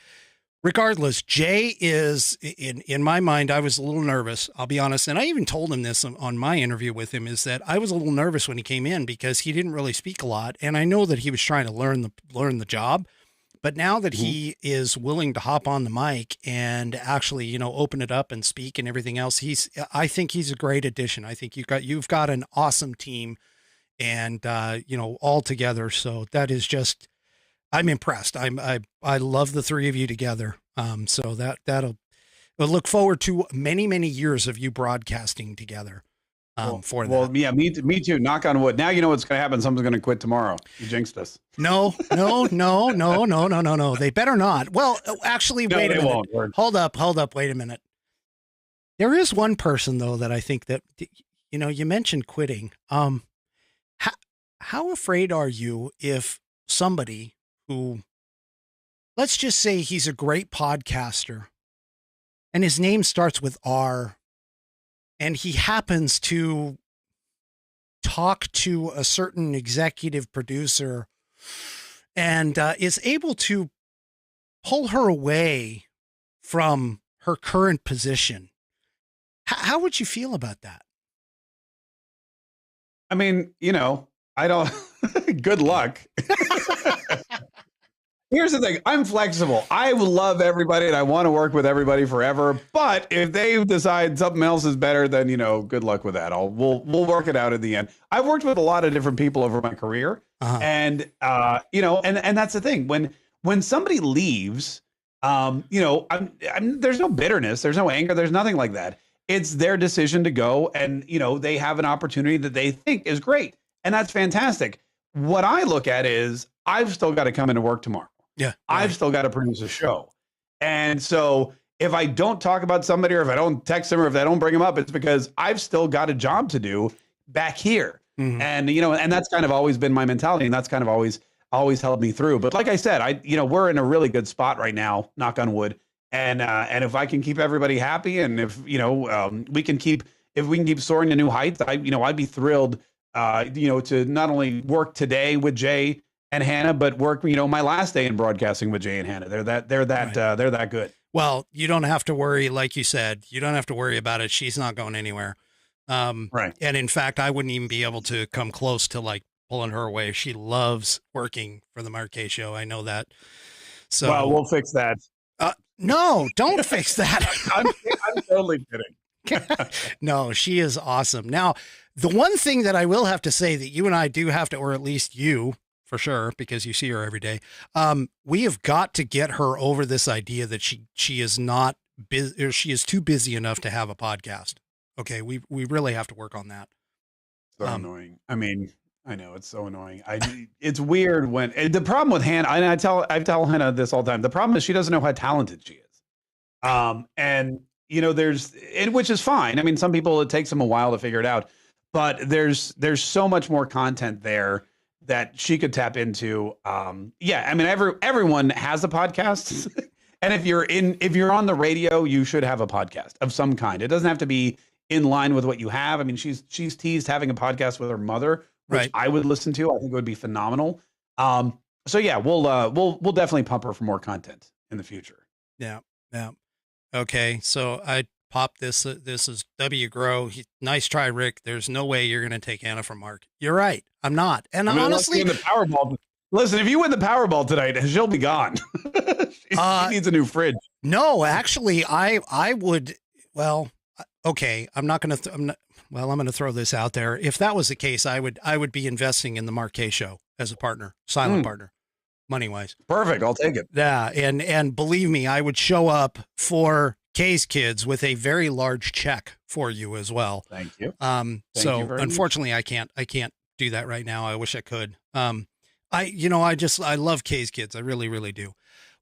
regardless, Jay is in my mind. I was a little nervous, I'll be honest. And I even told him this on my interview with him, is that I was a little nervous when he came in because he didn't really speak a lot. And I know that he was trying to learn the job. But now that he is willing to hop on the mic and actually, open it up and speak and everything else, I think he's a great addition. I think you've got an awesome team and, all together. So that is just, I'm impressed. I love the three of you together. So we'll look forward to many, many years of you broadcasting together. For that. Well, yeah, me too. Knock on wood. Now you know what's going to happen. Someone's going to quit tomorrow. You jinxed us. No. They better not. Well, actually, wait a minute. Won't. Hold up. Wait a minute. There is one person though that I think that, you mentioned quitting. How afraid are you if somebody who, let's just say he's a great podcaster and his name starts with R, and he happens to talk to a certain executive producer and is able to pull her away from her current position? How would you feel about that? I mean, I don't, good luck. Here's the thing. I'm flexible. I love everybody and I want to work with everybody forever. But if they decide something else is better, then, good luck with that. We'll work it out in the end. I've worked with a lot of different people over my career. And, and that's the thing. When somebody leaves, there's no bitterness. There's no anger. There's nothing like that. It's their decision to go and, they have an opportunity that they think is great. And that's fantastic. What I look at is I've still got to come into work tomorrow. Yeah. Right. I've still got to produce a show. And so if I don't talk about somebody or if I don't text them or if I don't bring them up, it's because I've still got a job to do back here. Mm-hmm. And, and that's kind of always been my mentality. And that's kind of always held me through. But like I said, we're in a really good spot right now, knock on wood. And if I can keep everybody happy and if, we can keep soaring to new heights, I'd be thrilled, to not only work today with Jay and Hannah, but work, my last day in broadcasting with Jay and Hannah. They're that good. Well, you don't have to worry. Like you said, you don't have to worry about it. She's not going anywhere. Right. And in fact, I wouldn't even be able to come close to like pulling her away. She loves working for the Marquet Show. I know that. So well, we'll fix that. No, don't fix that. I'm totally kidding. No, she is awesome. Now, the one thing that I will have to say that you and I do have to, or at least you for sure, because you see her every day. We have got to get her over this idea that she is not busy, or she is too busy enough to have a podcast. Okay. We really have to work on that. So annoying. I mean, I know it's so annoying. It's weird when the problem with Hannah, and I tell Hannah this all the time. The problem is she doesn't know how talented she is. And which is fine. I mean, some people, it takes them a while to figure it out, but there's so much more content there that she could tap into. I mean, everyone has a podcast. And if you're on the radio, you should have a podcast of some kind. It doesn't have to be in line with what you have. I mean, she's teased having a podcast with her mother, which right. I would listen to. I think it would be phenomenal. So yeah, we'll definitely pump her for more content in the future. Yeah. Yeah. Okay. So I popped this. This is W Grow. Nice try, Rick. There's no way you're going to take Anna from Mark. You're right. I'm not. And honestly, the Powerball. Listen, if you win the Powerball tonight, she'll be gone. She needs a new fridge. No, actually, I would. Well, okay. I'm going to throw this out there. If that was the case, I would be investing in the Marquet Show as a partner, silent partner, money wise. Perfect. I'll take it. Yeah. And believe me, I would show up for Kaye's kids with a very large check for you as well. Thank you. So unfortunately I can't do that right now. I wish I could. I love Kaye's kids. I really, really do.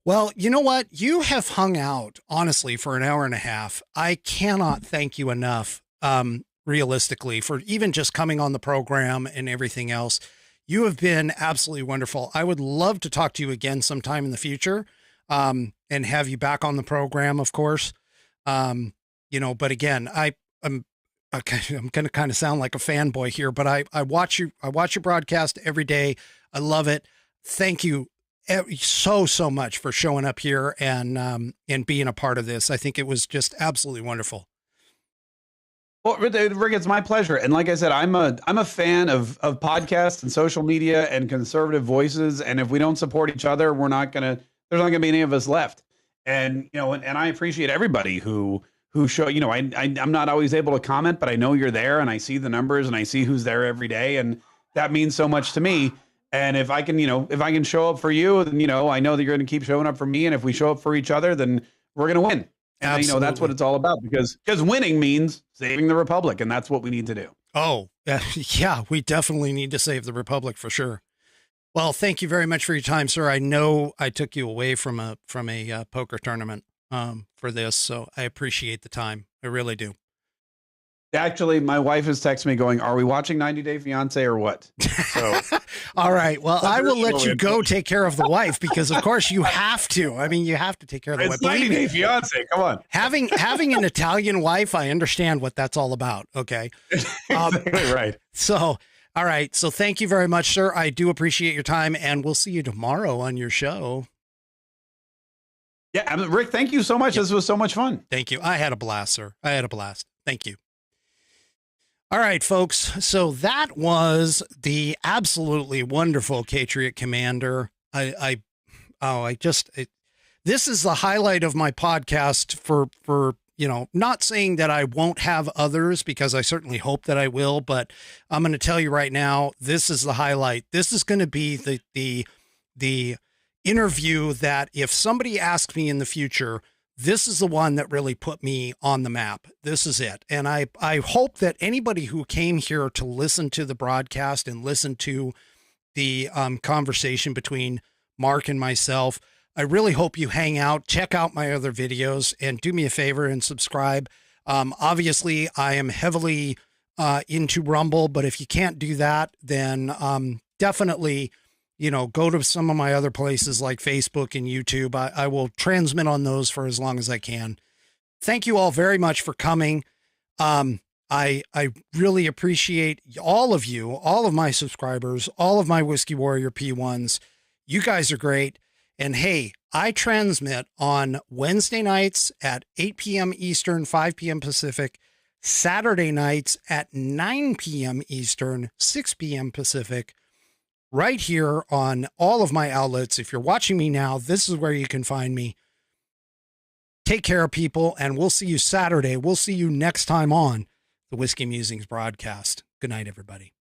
Well, you know what? You have hung out, honestly, for an hour and a half. I cannot thank you enough, realistically, for even just coming on the program and everything else. You have been absolutely wonderful. I would love to talk to you again sometime in the future, and have you back on the program, of course. But again, I'm going to kind of sound like a fanboy here, but I watch your broadcast every day. I love it. Thank you so much for showing up here and being a part of this. I think it was just absolutely wonderful. Well, Rick, it's my pleasure. And like I said, I'm a fan of podcasts and social media and conservative voices. And if we don't support each other, there's not gonna be any of us left. And and I appreciate everybody who show. I'm not always able to comment, but I know you're there, and I see the numbers, and I see who's there every day, and that means so much to me. And if I can show up for you, then I know that you're going to keep showing up for me. And if we show up for each other, then we're going to win. And that's what it's all about, because winning means saving the Republic, and that's what we need to do. Oh, yeah, we definitely need to save the Republic for sure. Well, thank you very much for your time, sir. I know I took you away from a poker tournament for this, so I appreciate the time. I really do. Actually, my wife has texted me going, "Are we watching 90 Day Fiance or what?" So, all right. Well, I will let you go take care of the wife, because of course you have to. I mean, you have to take care of the wife. It's 90 Day Fiance. Come on. Having an Italian wife, I understand what that's all about. Okay. Exactly right. So, all right. So thank you very much, sir. I do appreciate your time, and we'll see you tomorrow on your show. Yeah, Rick, thank you so much. This was so much fun. Thank you. I had a blast, sir. I had a blast. Thank you. All right, folks. So that was the absolutely wonderful Patriot Commander. This is the highlight of my podcast for not saying that I won't have others, because I certainly hope that I will, but I'm going to tell you right now, this is the highlight. This is going to be the interview that if somebody asks me in the future, this is the one that really put me on the map. This is it. And I hope that anybody who came here to listen to the broadcast and listen to the conversation between Mark and myself, I really hope you hang out, check out my other videos, and do me a favor and subscribe. Obviously, I am heavily into Rumble, but if you can't do that, then definitely go to some of my other places like Facebook and YouTube. I will transmit on those for as long as I can. Thank you all very much for coming. I really appreciate all of you, all of my subscribers, all of my Whiskey Warrior P1s. You guys are great. And hey, I transmit on Wednesday nights at 8 p.m. Eastern, 5 p.m. Pacific, Saturday nights at 9 p.m. Eastern, 6 p.m. Pacific, right here on all of my outlets. If you're watching me now, this is where you can find me. Take care, people, and we'll see you Saturday. We'll see you next time on the Whiskey Musings broadcast. Good night, everybody.